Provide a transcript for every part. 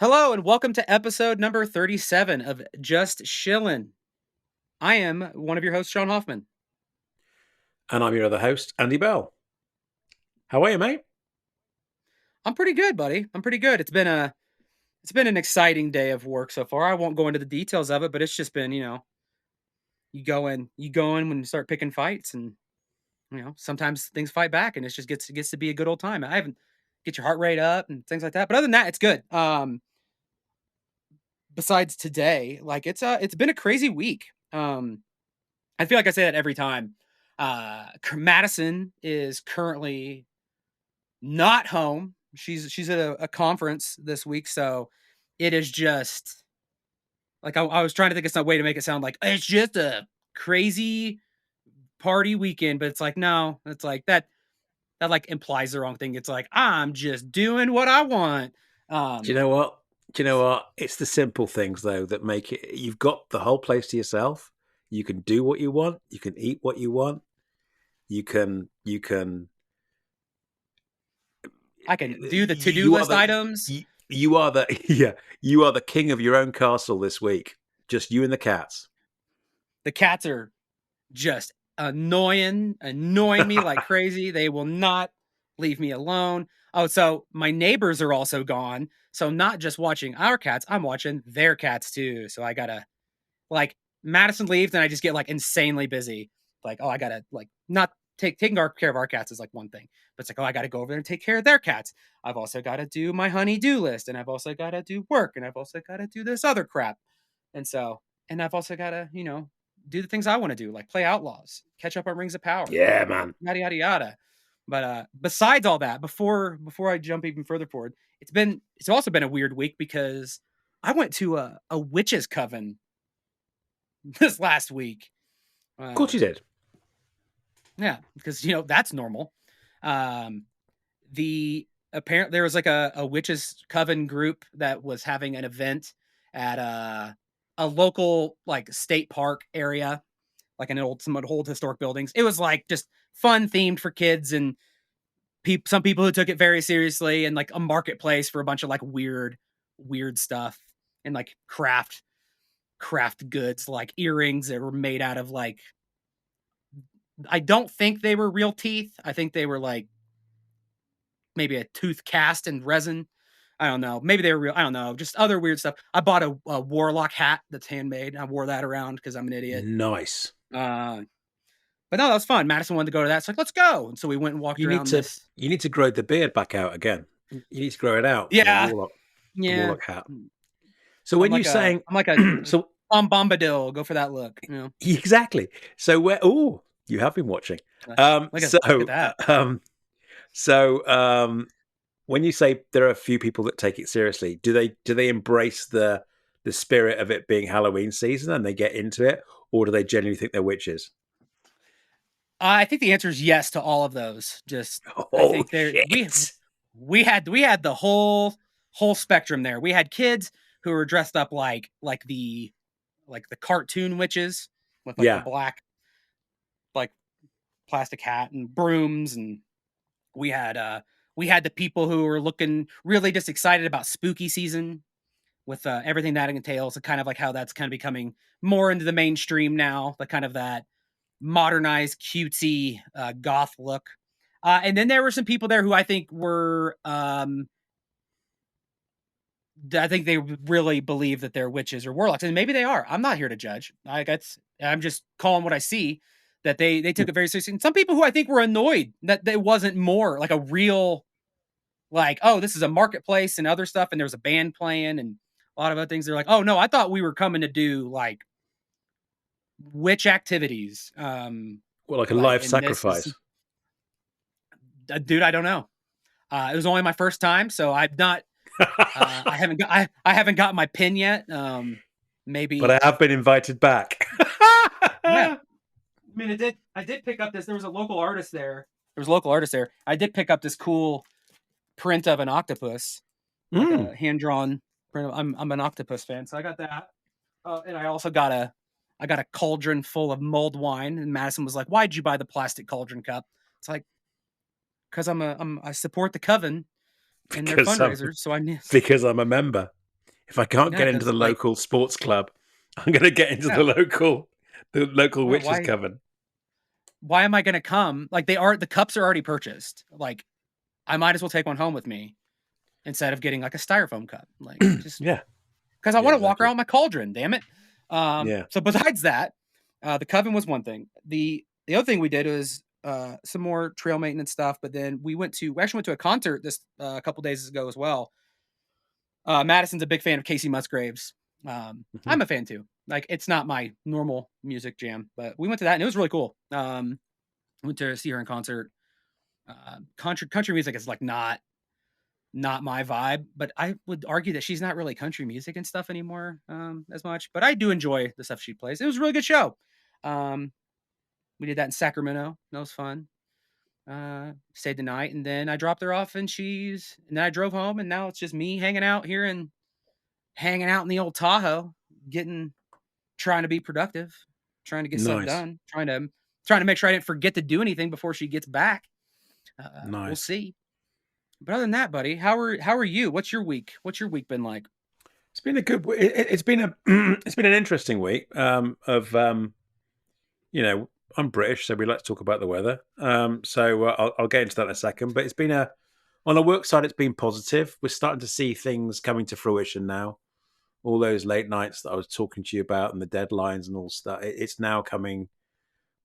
Hello and welcome to episode number 37 of Just Shillin'. I am one of your hosts, Sean Hoffman. And I'm your other host, Andy Bell. How are you, mate? I'm pretty good, buddy. I'm pretty good. It's been an exciting day of work so far. I won't go into the details of it, but it's just been, you go in when you start picking fights and sometimes things fight back and it just gets to be a good old time. I haven't get your heart rate up and things like that. But other than that, it's good. Besides today, like it's been a crazy week. I feel like I say that every time. Madison is currently not home. She's at a conference this week, so it is just like I was trying to think of some way to make it sound like it's just a crazy party weekend, but it's like no, it's like that like implies the wrong thing. It's like I'm just doing what I want. Do you know what? It's the simple things though that make it. You've got the whole place to yourself. You can do what you want. You can eat what you want. You can. I can do the to-do list items. You are the yeah. You are the king of your own castle this week. Just you and the cats. The cats are just annoying me like crazy. They will not leave me alone. Oh, so my neighbors are also gone. So I'm not just watching our cats, I'm watching their cats too. So I gotta like Madison leaves and I just get like insanely busy. Like, oh, I gotta like not taking care of our cats is like one thing, but it's like, oh, I gotta go over there and take care of their cats. I've also got to do my honey-do list, and I've also got to do work, and I've also got to do this other crap. And I've also got to, do the things I want to do, like play Outlaws, catch up on Rings of Power, Yeah, man. yada yada yada. But besides all that, before I jump even further forward, it's also been a weird week because I went to a witches coven this last week. Of course you did. Yeah, because that's normal. Apparently there was like a witches coven group that was having an event at a local like state park area, like some old historic buildings. It was like just fun themed for kids and some people who took it very seriously, and like a marketplace for a bunch of like weird stuff and like craft goods, like earrings that were made out of like, I don't think they were real teeth. I think they were like maybe a tooth cast in resin. I don't know. Maybe they were real. I don't know. Just other weird stuff. I bought a warlock hat that's handmade. I wore that around because I'm an idiot. Nice. But no, that was fun. Madison wanted to go to that. It's like, let's go. And so we went and walked around this. You need to grow the beard back out again. You need to grow it out. Yeah. The warlock hat. So when you're saying, I'm like a so Bombadil, go for that look. Exactly. So you have been watching. When you say there are a few people that take it seriously, do they embrace the spirit of it being Halloween season and they get into it, or do they genuinely think they're witches? I think the answer is yes to all of those. I think we had the whole spectrum there. We had kids who were dressed up like the cartoon witches with the black like plastic hat and brooms, and we had the people who were looking really just excited about spooky season with everything that entails, and kind of like how that's kind of becoming more into the mainstream now, the kind of that modernized cutesy goth look. And then there were some people there who I think were I think they really believe that they're witches or warlocks, and maybe they are. I'm not here to judge. I'm just calling what I see, that they took it very seriously. And some people who I think were annoyed that there wasn't more like a real, like, oh, this is a marketplace and other stuff, and there was a band playing and a lot of other things. They're like, oh no, I thought we were coming to do like witch activities. Like a live sacrifice. Dude, I don't know. It was only my first time, so I've not. I haven't got my pin yet. Maybe, but I have been invited back. Yeah. I mean, I did pick up this. There was a local artist there. I did pick up this cool print of an octopus, like a hand drawn print. I'm an octopus fan, so I got that. And I also got a cauldron full of mulled wine. And Madison was like, "Why'd you buy the plastic cauldron cup?" It's like, because I support the coven and their fundraisers. So because I'm a member. If I can't No, get into because the like, local sports club, I'm going to get into no, the local no, witches why? coven. Why am I going to come? Like, the cups are already purchased. Like, I might as well take one home with me instead of getting like a styrofoam cup. Like, just Yeah, because I yeah, want to walk exactly. around with my cauldron. Damn it. Yeah. So besides that, the coven was one thing. The other thing we did was some more trail maintenance stuff. But then we actually went to a concert this a couple days ago as well. Madison's a big fan of Casey Musgraves. Mhm. I'm a fan too. Like, it's not my normal music jam, but we went to that and it was really cool. Went to see her in concert. Country music is like not my vibe, but I would argue that she's not really country music and stuff anymore as much. But I do enjoy the stuff she plays. It was a really good show. Um, we did that in Sacramento. That was fun. Stayed the night, and then I dropped her off, and then I drove home, and now it's just me hanging out here and hanging out in the old Tahoe, trying to be productive, trying to get stuff Nice, done, trying to make sure I didn't forget to do anything before she gets back. We'll nice. see. But other than that, buddy, how are you? What's your week? What's your week been like? It's been a good. It's been a. It's been an interesting week. Of you know, I'm British, so we like to talk about the weather. So I'll get into that in a second. But it's been a on the work side, it's been positive. We're starting to see things coming to fruition now. All those late nights that I was talking to you about and the deadlines and all stuff. It's now coming.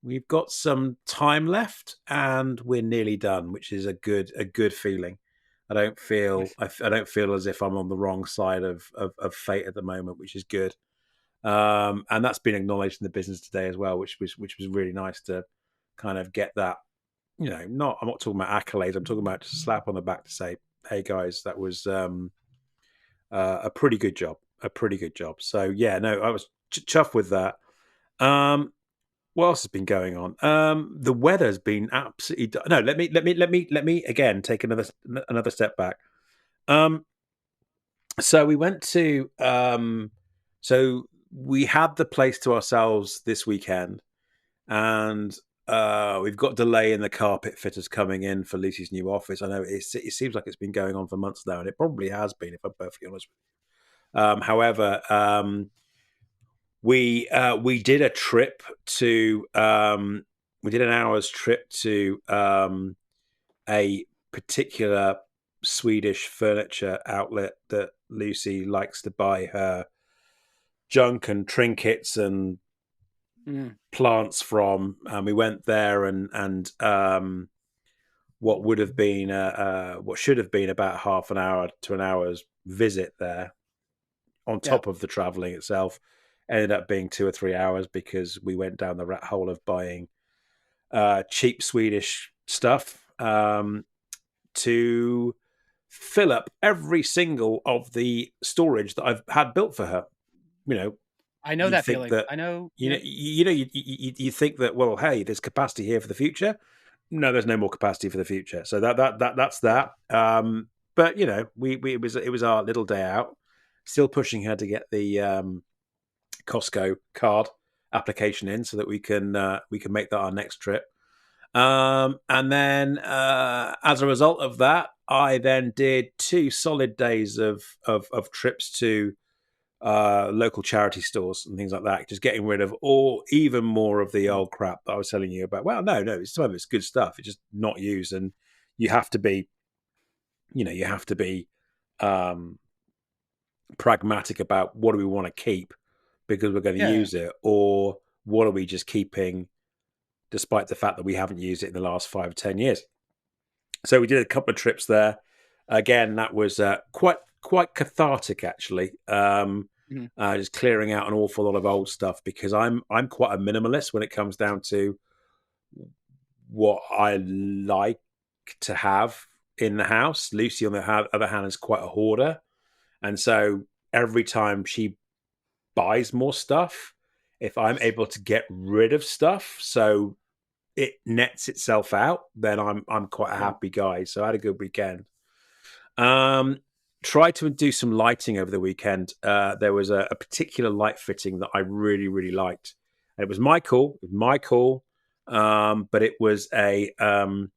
We've got some time left, and we're nearly done, which is a good feeling. I don't feel as if I'm on the wrong side of fate at the moment, which is good. And that's been acknowledged in the business today as well, which was really nice to kind of get that. Not I'm not talking about accolades. I'm talking about just a slap on the back to say, "Hey guys, that was a pretty good job, a pretty good job." So yeah, no, I was chuffed with that. Um, what else has been going on? The weather's been absolutely no. Let me again take another step back. Um, so we went to so we had the place to ourselves this weekend, and we've got delay in the carpet fitters coming in for Lucy's new office. I know it seems like it's been going on for months now, and it probably has been, if I'm perfectly honest. However, we did a trip to we did an hour's trip to a particular Swedish furniture outlet that Lucy likes to buy her junk and trinkets and Mm, plants from. And we went there, and what would have been what should have been about half an hour to an hour's visit there, on yeah, top of the traveling itself, ended up being 2 or 3 hours because we went down the rat hole of buying cheap Swedish stuff to fill up every single of the storage that I've had built for her. You know, I know you that think feeling. that I know. you know Yep. you think that, well, hey, there's capacity here for the future. No, there's no more capacity for the future. So that's that. But we it was our little day out. Still pushing her to get the Costco card application in so that we can make that our next trip. And then as a result of that, I then did 2 solid days of trips to local charity stores and things like that, just getting rid of even more of the Mm, old crap that I was telling you about. Well, no, some of it's good stuff. It's just not used, and you have to be, you have to be um, pragmatic about what do we want to keep because we're going to yeah, use it, or what are we just keeping despite the fact that we haven't used it in the last 5 or 10 years. So we did a couple of trips there. Again, that was quite cathartic, actually. mhm, Just clearing out an awful lot of old stuff because I'm quite a minimalist when it comes down to what I like to have in the house. Lucy, on the other hand, is quite a hoarder, and so every time she buys more stuff, if I'm able to get rid of stuff, so it nets itself out, then I'm quite a yeah, happy guy. So I had a good weekend. Um, Tried to do some lighting over the weekend. There was a particular light fitting that I really, really liked. And it was my call. It was my call. But it was a um,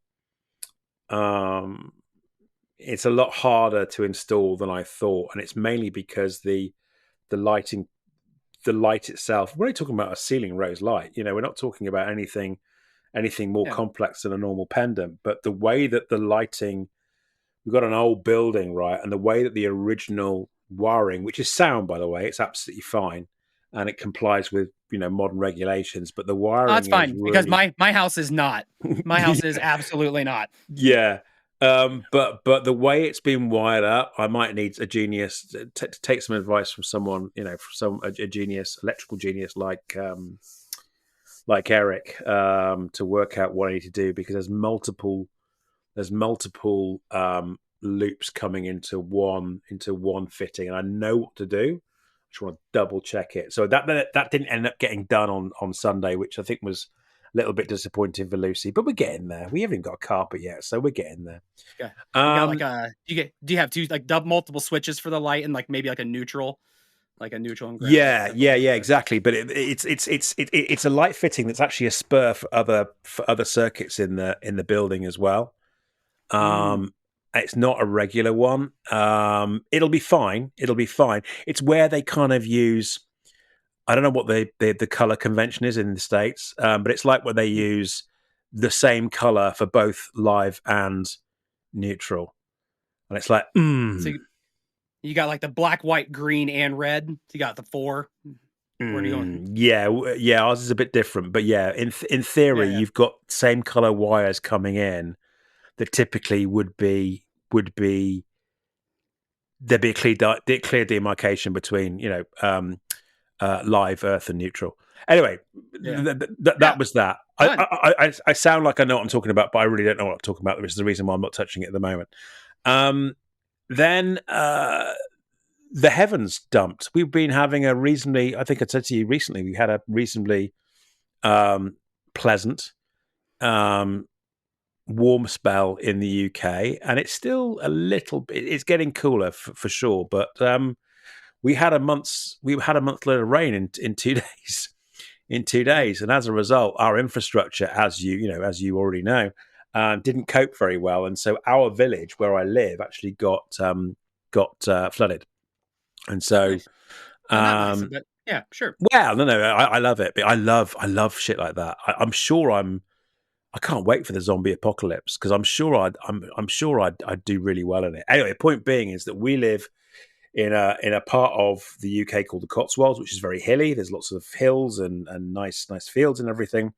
it's a lot harder to install than I thought, and it's mainly because the lighting, the light itself. We're only talking about a ceiling rose light. You know, we're not talking about anything more Yeah. complex than a normal pendant. But the way that the lighting, we've got an old building, right, and the way that the original wiring, which is sound by the way, it's absolutely fine, and it complies with modern regulations. But the Oh, that's wiring is fine because really my house is not. My house is yeah, absolutely not. yeah. But the way it's been wired up, I might need a genius to take some advice from someone, from a genius, electrical genius like Eric, to work out what I need to do, because there's multiple loops coming into one fitting, and I know what to do. I just want to double check it. So that didn't end up getting done on Sunday, which I think was a little bit disappointing for Lucy. But we're getting there. We haven't got a carpet yet, so we're getting there. Yeah. You got like Um, a do you have two like multiple switches for the light and like maybe like a neutral and ground yeah, type of yeah, light? yeah, exactly. But it's a light fitting that's actually a spur for other circuits in the building as well. Mm. Um, it's not a regular one. It'll be fine. It'll be fine. It's where they kind of use. I don't know what the color convention is in the States, but it's like where they use the same color for both live and neutral, and it's like, So you got like the black, white, green, and red. You got the four. Where are you going? yeah, yeah. Ours is a bit different, but yeah, in theory, Yeah, yeah, you've got same color wires coming in that typically would be there'd be a clear demarcation between live, earth, and neutral. Anyway, yeah, that yeah. was that. Fun. I sound like I know what I'm talking about, but I really don't know what I'm talking about, which is the reason why I'm not touching it at the moment. Then the heavens dumped. We've been having a reasonably, I think I said to you recently, we had a reasonably pleasant, warm spell in the UK, and it's still a little bit. It's getting cooler for sure, but we had a month load of rain in 2 days. In two Yeah, days, and as a result, our infrastructure, as you already know, didn't cope very well, and so our village where I live actually got flooded, and so nice. Not nice, but yeah, sure. well, no, I love it, but I love shit like that. I can't wait for the zombie apocalypse, because I'm sure I'd do really well in it. Anyway, point being is that we live in a part of the UK called the Cotswolds, which is very hilly. There's lots of hills and nice fields and everything.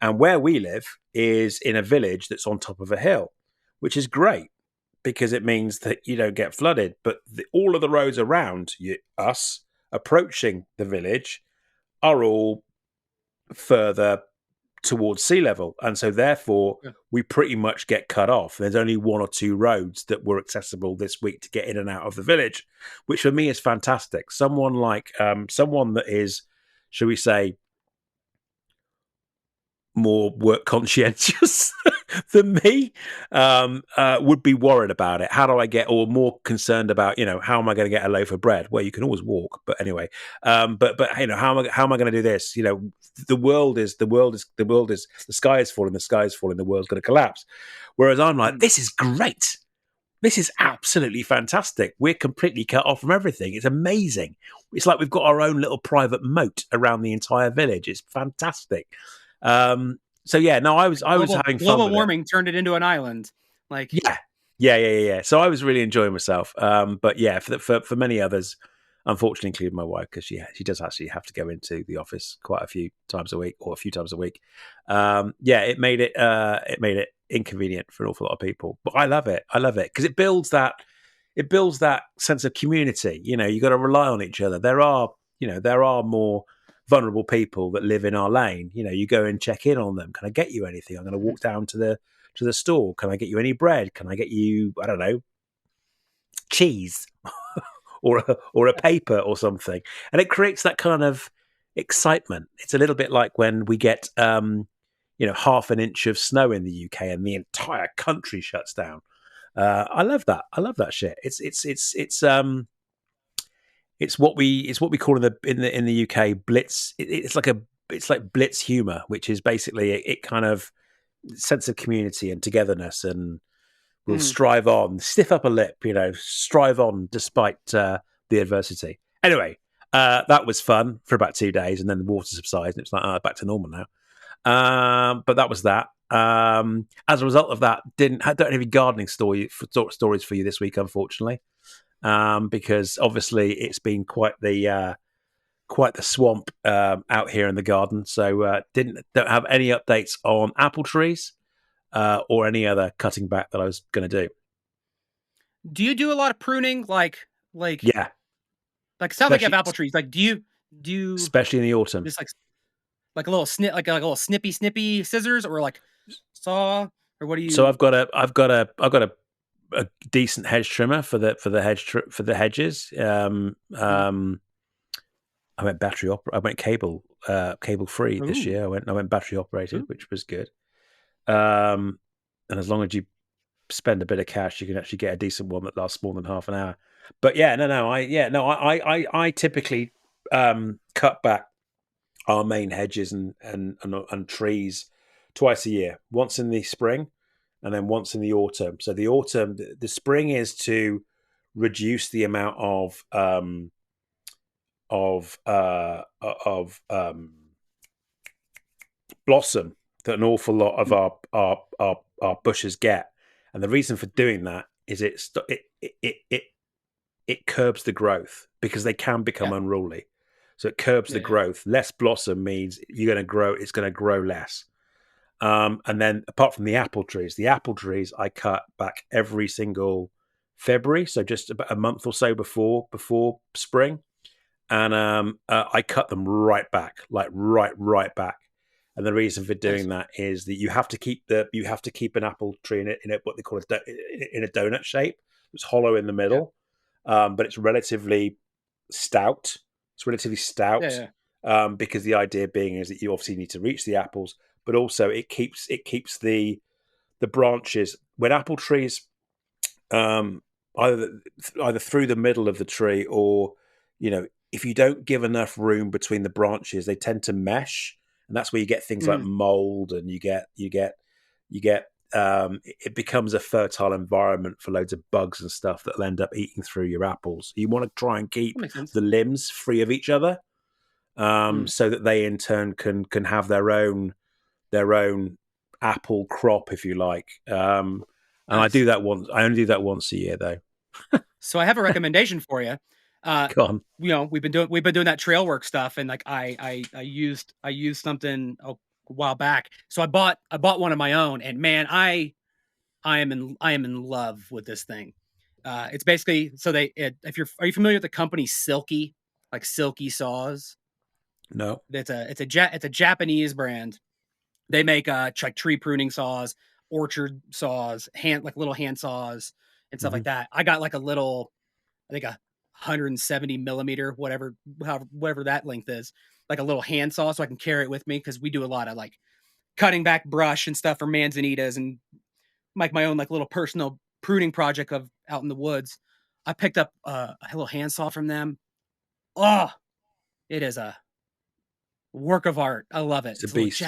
And where we live is in a village that's on top of a hill, which is great because it means that you don't get flooded. But all of the roads around us approaching the village are all further towards sea level, and so therefore Yeah, we pretty much get cut off. There's only one or two roads that were accessible this week to get in and out of the village, which for me is fantastic. Someone that is, shall we say, more work conscientious than me, would be worried about it. How do I get, or more concerned about, how am I going to get a loaf of bread? Well, you can always walk, but anyway, but how am I going to do this? The sky is falling, the world's going to collapse. Whereas I'm like, mm, this is great. This is yeah, absolutely fantastic. We're completely cut off from everything. It's amazing. It's like we've got our own little private moat around the entire village. It's fantastic. So yeah, no, I was having fun global with it. warming turned it into an island. Like, Yeah, yeah. So I was really enjoying myself. But yeah, for many others, unfortunately, including my wife, because she does actually have to go into the office quite a few times a week, or a few times a week. Yeah, it made it inconvenient for an awful lot of people. But I love it. I love it because it builds that sense of community. You got to rely on each other. There are more vulnerable people that live in our lane. You go and check in on them. Can I get you anything? I'm going to walk down to the store. Can I get you any bread? Can I get you, I don't know, cheese or a paper or something? And it creates that kind of excitement. It's a little bit like when we get half an inch of snow in the UK and the entire country shuts down. I love that. I love that shit. It's what we call in the UK blitz. It's like blitz humor, which is basically it kind of sense of community and togetherness, and We'll Mhm. strive on, stiff upper lip, strive on despite the adversity. Anyway, that was fun for about 2 days, and then the water subsides, and it's like, back to normal now. But that was that. As a result of that, don't have any gardening stories for you this week, unfortunately, because obviously it's been quite the swamp out here in the garden. So don't have any updates on apple trees or any other cutting back that I was going to do. Do you do a lot of pruning? Like, Yeah, like, it sounds like you have especially apple trees. Like, do you especially in the autumn. just like a little like a little snippy scissors, or like saw, or what do So you? a decent hedge trimmer for the hedges. Mhm. I went I went cable free this Ooh, year. I went battery operated, ooh, which was good. And as long as you spend a bit of cash, you can actually get a decent one that lasts more than half an hour. But yeah, I typically cut back our main hedges and trees twice a year, once in the spring and then once in the autumn. So the spring is to reduce the amount of blossom that an awful lot of our bushes get. And the reason for doing that is it curbs the growth because they can become yeah, unruly. So it curbs the yeah, yeah. growth. Less blossom means you're going to grow. It's going to grow less. And then apart from the apple trees I cut back every single February, so just about a month or so before spring, and I cut them right back, like right back. And the reason for Nice. doing that is that you have to keep an apple tree in it what they call in a donut shape. It's hollow in the Yeah, middle, but it's relatively stout. It's relatively yeah, stout yeah. because the idea being is that you obviously need to reach the apples, but also it keeps the branches when apple trees um, either through the middle of the tree or if you don't give enough room between the branches, they tend to mesh, and that's where you get things like Mm, mold, and you get it becomes a fertile environment for loads of bugs and stuff that'll end up eating through your apples. You want to try and that keep makes sense. the limbs free of each other, Mm, so that they in turn can have their own apple crop, if you like. And I nice. do that once. I only do that once a year, though. So I have a recommendation for you. Uh, Go on. we've been doing that trail work stuff, and like I used something a while back. So I bought one of my own, and man, I am in love with this thing. It's basically so if you're are you familiar with the company Silky, like Silky saws? No. It's a Japanese brand. They make like tree pruning saws, orchard saws, like little hand saws and stuff Hmm. like that. I got like a little, I think, 170 millimeter, whatever that length is, like a little hand saw, so I can carry it with me because we do a lot of like cutting back brush and stuff for manzanitas and like my own like little personal pruning project of out in the woods. I picked up a little handsaw from them. Oh, it is a work of art. I love it. It's a It's a little beast.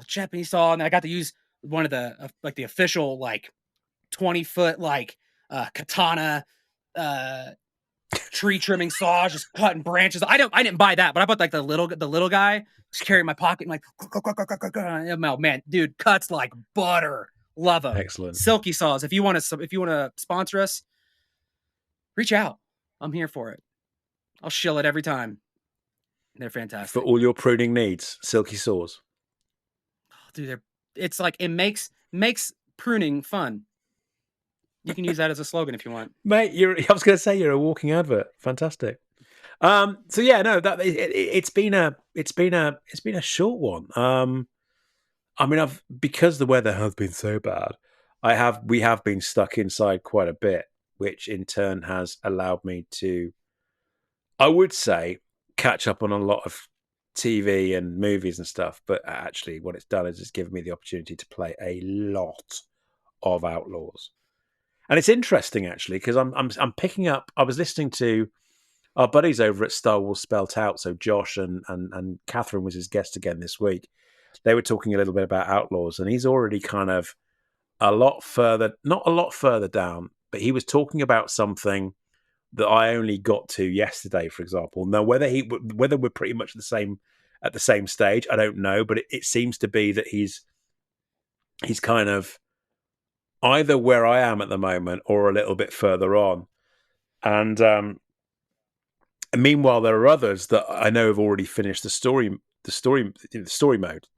Japanese saw, and I got to use one of the like the official like 20-foot like katana uh tree trimming saws, just cutting branches. I didn't buy that, but I bought like the little guy, just carry in my pocket and like oh man, dude, cuts like butter. Love them. Excellent. Silky saws. If you want to sponsor us, reach out. I'm here for it. I'll shill it every time. They're For fantastic. all your pruning needs, silky saws. Oh, dude, it's like it makes pruning fun. You can use that as a slogan if you want. Mate, I was going to say you're a walking advert. Fantastic. So yeah, no, it's been a short one. I mean, I've because the weather has been so bad, we have been stuck inside quite a bit, which in turn has allowed me to, I would say, catch up on a lot of TV and movies and stuff. But actually, what it's done is it's given me the opportunity to play a lot of Outlaws, and it's interesting actually because I'm picking up. I was listening to our buddies over at Star Wars Spelt Out, so Josh and Catherine was his guest again this week. They were talking a little bit about Outlaws, and he's already kind of a lot further, not a lot further down, but he was talking about something that I only got to yesterday, for example. Now, whether we're pretty much at the same stage, I don't know, but it seems to be that he's kind of either where I am at the moment or a little bit further on. And meanwhile, there are others that I know have already finished the story mode,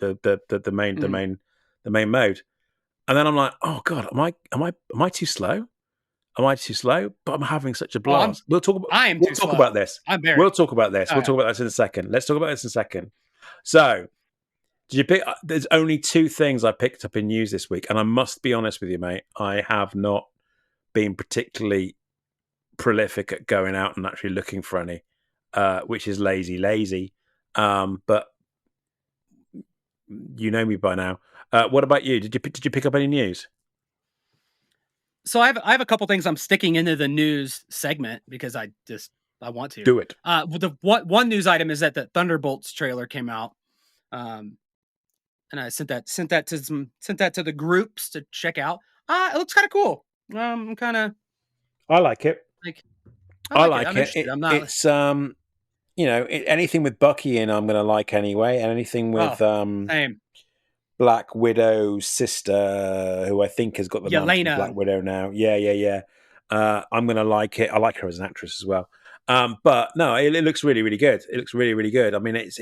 Mm. the main mode. And then I'm like, oh God, am I too slow? Am I too slow? But I'm having such a Oh, blast. I am We'll too talk about slow. this. I'm very. We'll talk about this. Oh, We'll yeah. talk about this in a second. Let's talk about this in a second. So, did you pick? There's only two things I picked up in news this week, and I must be honest with you, mate. I have not been particularly prolific at going out and actually looking for any, which is lazy. But you know me by now. What about you? Did you pick up any news? So I have a couple things I'm sticking into the news segment because I want to. Do it. One news item is that the Thunderbolts trailer came out, and I sent that to the groups to check out. It looks kind of cool. I'm kind of I like it. like I I like it. like I'm it. interested. I'm not. It's anything with Bucky in, I'm going to like anyway, and anything Oh, with same. Black Widow's sister, who I think has got the mantle of Black Yelena. Widow now. Yeah. I'm going to like it. I like her as an actress as well. But no, it looks really, really good. It looks really, really good. I mean, it's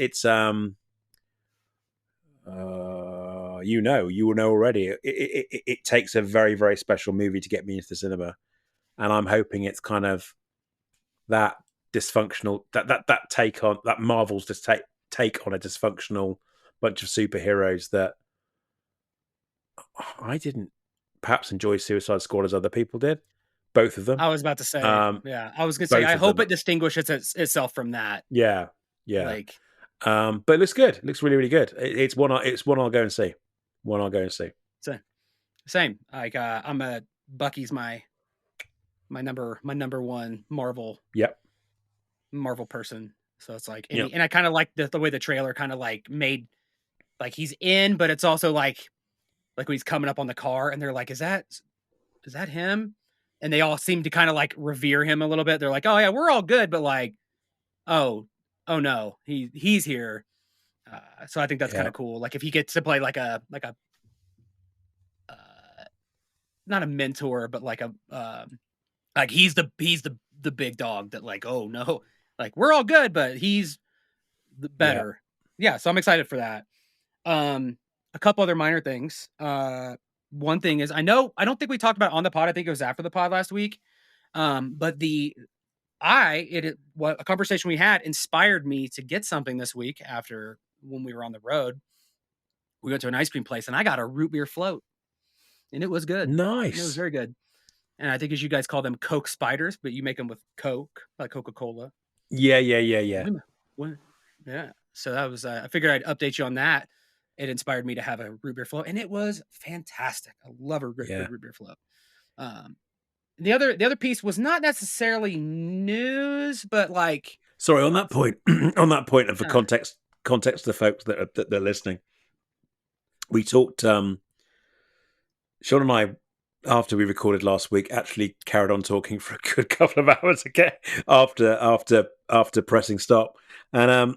you will know already. It takes a very, very special movie to get me into the cinema, and I'm hoping it's kind of that dysfunctional that take on that Marvel's just take on a dysfunctional bunch of superheroes that I didn't perhaps enjoy Suicide Squad as other people did. Both of them. I was about to say, Um, yeah. I was gonna say, both I of hope them. it distinguishes itself from that. Yeah, yeah. Like, But it looks good. It looks really, really good. It's one. It's one I'll go and see. One I'll go and see. so, same. Like, Bucky's my number one Yep. Marvel person. So it's like, Yep. and I kind of like the way the trailer kind of like made, like he's in, but it's also like when he's coming up on the car, and they're like, is that him? And they all seem to kind of like revere him a little bit. They're like, oh yeah, we're all good, but like, oh no, he's here. So I think that's kind Yeah. of cool. Like if he gets to play like a uh, not a mentor, but like he's the big dog that like, oh no, like we're all good, but he's the Yeah. better. Yeah, so I'm excited for that. A couple other minor things. One thing is I don't think we talked about it on the pod. I think it was after the pod last week. But what a conversation we had inspired me to get something this week after when we were on the road. We went to an ice cream place and I got a root beer float and it was good. And it was Nice. very good. And I think as you guys call them Coke spiders, but you make them with Coke, like Coca-Cola. Yeah. Yeah. So that was, I figured I'd update you on that. It inspired me to have a root beer float and it was fantastic. I love a good Yeah. root beer float. Um, the other piece was not necessarily news, but like, Sorry, on that point, on that point of the uh, context of the folks that are listening, we talked. Sean and I, after we recorded last week, actually carried on talking for a good couple of hours again after pressing stop, and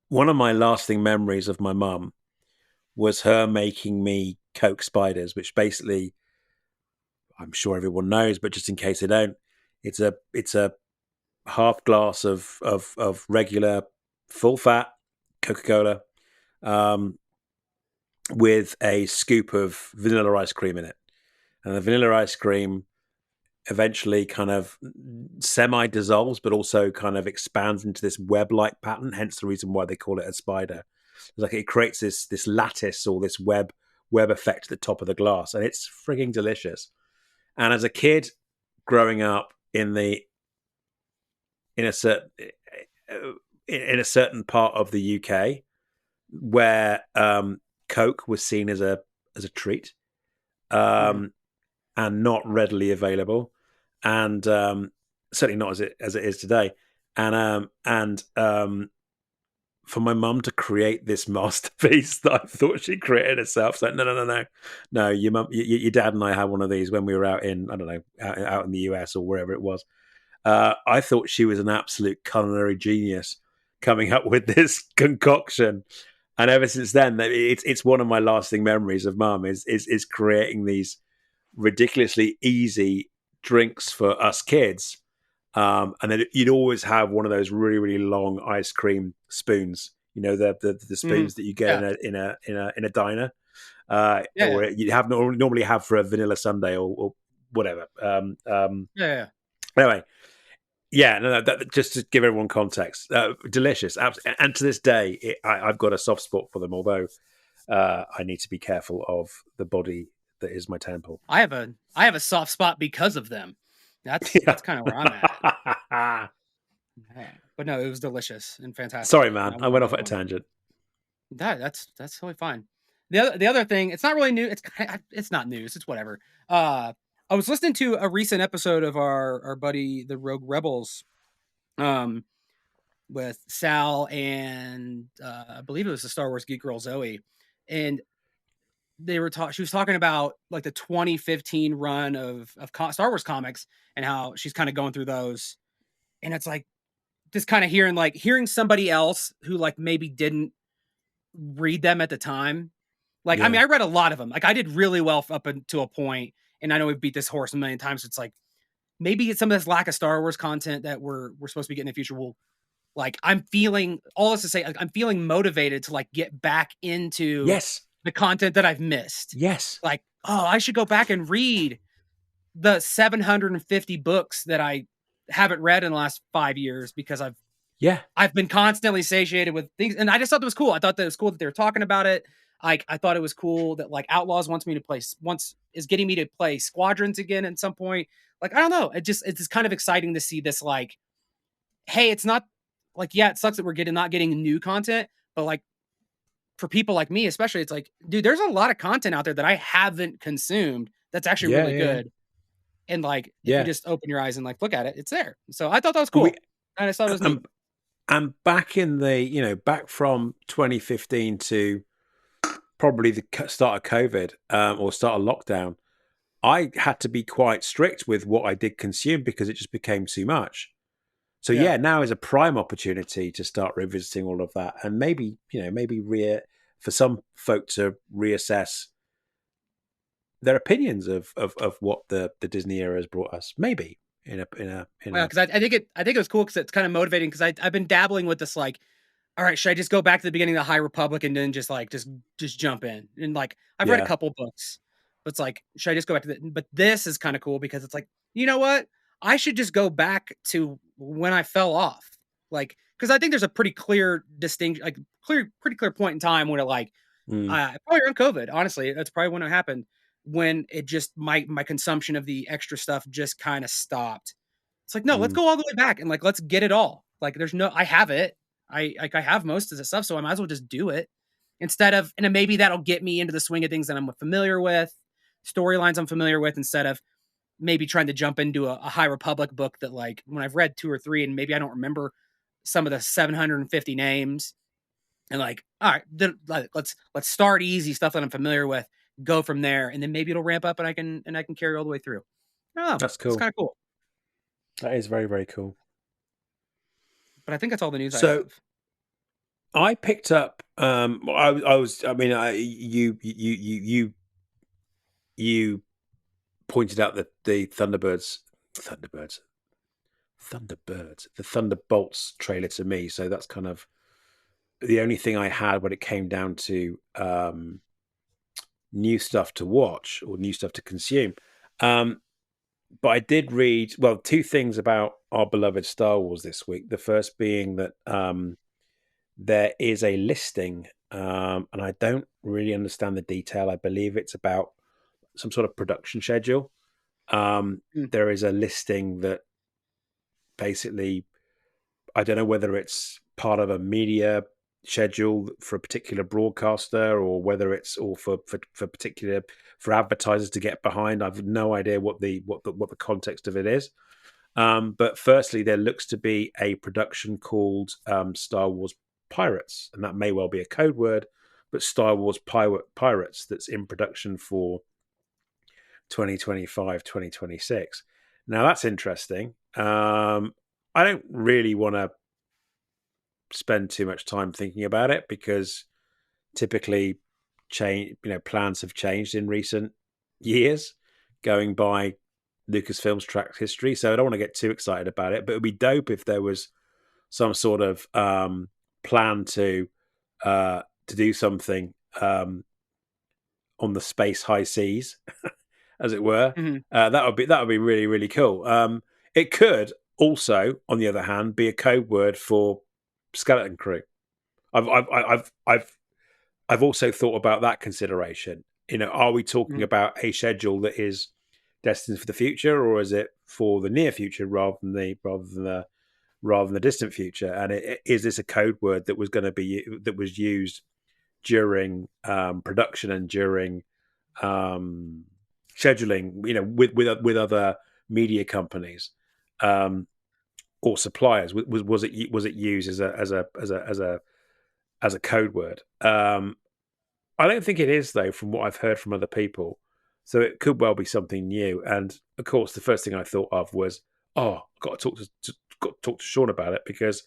one of my lasting memories of my mum was her making me Coke spiders, which basically I'm sure everyone knows, but just in case they don't, it's a half glass of regular full fat Coca-Cola, um, with a scoop of vanilla ice cream in it. And the vanilla ice cream eventually kind of semi dissolves, but also kind of expands into this web like pattern, hence the reason why they call it a spider. It's like it creates this lattice or this web effect at the top of the glass, and it's frigging delicious. And as a kid growing up in a certain in a certain part of the UK where Coke was seen as a treat, mm, um, and not readily available, and certainly not as it is today. And for my mum to create this masterpiece that I thought she created herself. It's like, no. Your mum, your dad, and I had one of these when we were out in, I don't know, out in the US or wherever it was. I thought she was an absolute culinary genius coming up with this concoction, and ever since then, it's one of my lasting memories of mum is creating these ridiculously easy drinks for us kids. And then you'd always have one of those really, really long ice cream spoons. You know, the Mhm. spoons that you get Yeah. in a diner, Yeah, yeah. or you have normally have for a vanilla sundae or whatever. Yeah, yeah. Anyway, yeah, no, just to give everyone context, delicious, and to this day, I've got a soft spot for them. Although I need to be careful of the body that is my temple. I have a soft spot because of them. That's kinda where I'm at. Yeah. Yeah. But no, it was delicious and Sorry, fantastic, and man. I I want went off another at a one. tangent. That's totally fine. The other thing, it's not really new. It's not news. It's whatever. I was listening to a recent episode of our buddy the Rogue Rebels, um, with Sal and I believe it was the Star Wars Geek Girl Zoe, and they were talking. She was talking about like the 2015 run of Star Wars comics and how she's kind of going through those, and it's like just kind of hearing somebody else who like maybe didn't read them at the time. Like, I Yeah. mean, I read a lot of them. Like, I did really well up until a point, and I know we've beat this horse a million times. It's like maybe it's some of this lack of Star Wars content that we're supposed to be getting in the future will like I'm feeling all this to say like, I'm feeling motivated to like get back into Yes. the content that I've missed. Yes. Like, oh, I should go back and read the 750 books that I haven't read in the last 5 years because Yeah. I've been constantly satiated with things, and I just thought that was cool. I thought that it was cool that they were talking about it. Like, I thought it was cool that like Outlaws wants is getting me to play Squadrons again at some point. Like, I don't know. It's just kind of exciting to see this. Like, hey, it's not like yeah, it sucks that we're getting not getting new content, but like for people like me, especially, it's like, dude, there's a lot of content out there that I haven't consumed that's actually Yeah. really Yeah. Yeah. good. And like, if you Yeah. just open your eyes and like look at it, it's there. So I thought that was Well, we cool. I just thought it was neat. and back in the back from 2015 to probably the start of COVID, or start of lockdown, I had to be quite strict with what I did consume because it just became too much. So Yeah. yeah, now is a prime opportunity to start revisiting all of that, and maybe for some folk to reassess their opinions of what the Disney era has brought us. Maybe in Well, a because I think it was cool because it's kind of motivating because I've been dabbling with this like, all right, should I just go back to the beginning of the High Republic and then just like just jump in and like I've read a yeah. couple books, but it's like should I just go back to the? But this is kind of cool because it's like you know what I should just go back to when I fell off, like because I think there's a pretty clear distinction, like pretty clear point in time when it like Mm, probably around COVID. Honestly, that's probably when it happened when it just my consumption of the extra stuff just kind of stopped. It's like, no, let's mm, go all the way back and like let's get it all. Like there's no I have it. I have most of the stuff, so I might as well just do it. Instead of and then maybe that'll get me into the swing of things that I'm familiar with, storylines I'm familiar with, instead of maybe trying to jump into a High Republic book that like when I've read two or three and maybe I don't remember some of the 750 names and like, all right, let's start easy stuff that I'm familiar with, go from there, and then maybe it'll ramp up and I can carry all the way through. Oh, that's it's cool. kind of cool. That is very, very cool. But I think that's all the news I So have. I picked up. I was. I mean, you pointed out that the the Thunderbolts trailer to me. So that's kind of the only thing I had when it came down to new stuff to watch or new stuff to consume. Um, but I did read two things about our beloved Star Wars this week. The first being that there is a listing, and I don't really understand the detail. I believe it's about some sort of production schedule. Mm. There is a listing that basically, I don't know whether it's part of a media schedule for a particular broadcaster or whether it's all for particular for advertisers to get behind. I've no idea what the context of it is. But firstly, there looks to be a production called Star Wars pirates, and that may well be a code word, but Star Wars Pirates that's in production for 2025, 2026. Now that's interesting. I don't really want to spend too much time thinking about it because typically plans have changed in recent years going by Lucasfilm's track history. So I don't want to get too excited about it, but it would be dope if there was some sort of plan to do something on the space high seas, as it were. Mhm. That would be really, really cool. It could also, on the other hand, be a code word for skeleton crew. I've also thought about that consideration. Are we talking Mhm. about a schedule that is destined for the future, or is it for the near future rather than the distant future? And is this a code word that was used during production and during scheduling? With other media companies or suppliers. Was it used as a code word? I don't think it is, though, from what I've heard from other people. So it could well be something new. And of course, the first thing I thought of was, oh, I've got to talk to Sean about it, because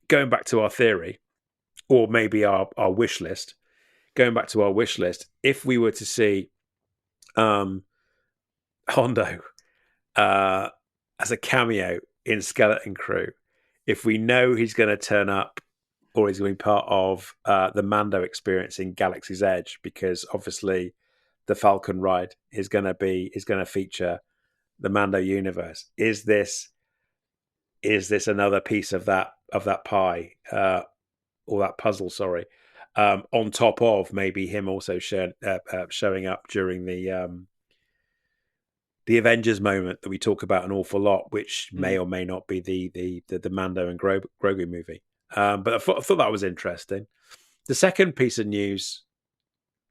going back to our theory, or maybe our wish list, if we were to see Hondo as a cameo in Skeleton Crew, if we know he's going to turn up or he's going to be part of the Mando experience in Galaxy's Edge, because obviously the Falcon ride is going to feature the Mando universe. Is this another piece of that pie, or that puzzle? Sorry, on top of maybe him also showing up during the Avengers moment that we talk about an awful lot, which may Mhm. or may not be the Mando and Grogu movie. But I thought that was interesting. The second piece of news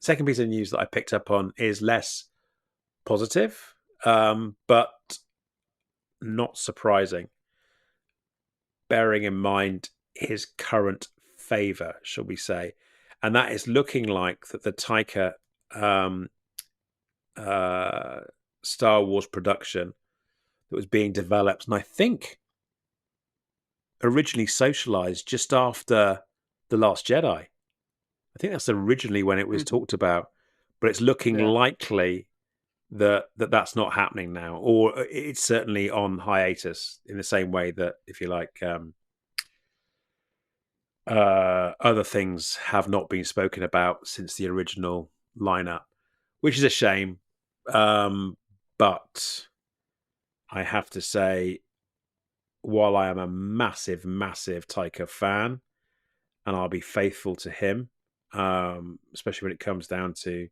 that I picked up on is less positive, but not surprising, bearing in mind his current favor, shall we say. And that is looking like that the Taika uh, Star Wars production that was being developed, and I think originally socialized just after The Last Jedi. I think that's originally when it was Mhm. talked about, but it's looking Yeah. likely that's not happening now, or it's certainly on hiatus, in the same way that, if you like, other things have not been spoken about since the original lineup, which is a shame. But I have to say, while I am a massive, massive Taika fan, and I'll be faithful to him, especially when it comes down to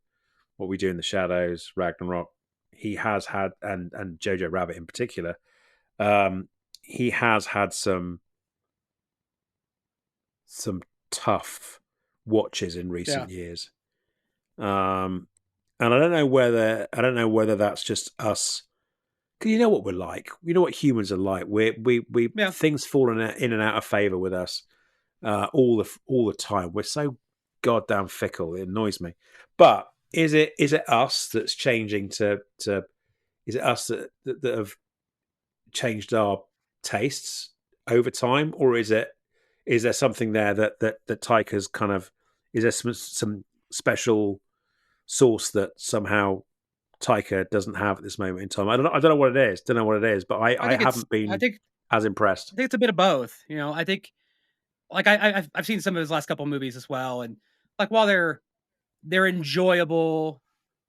what we do in the shadows, Ragnarok. He has had, and Jojo Rabbit in particular, he has had some tough watches in Yeah. recent years. Um, and I don't know whether that's just us. Because you know what we're like. You know what humans are like. We Yeah. things fall in and out of favor with us all the time. We're so goddamn fickle. It annoys me. But is it us that's changing to is it us that have changed our tastes over time, or is there something there that Taika's kind of, is there some special source that somehow Taika doesn't have at this moment in time? I don't know what it is. Don't know what it is, but I I think it's haven't I been think as impressed. I think it's a bit of both. I think like I've seen some of his last couple movies as well, and like while they're enjoyable,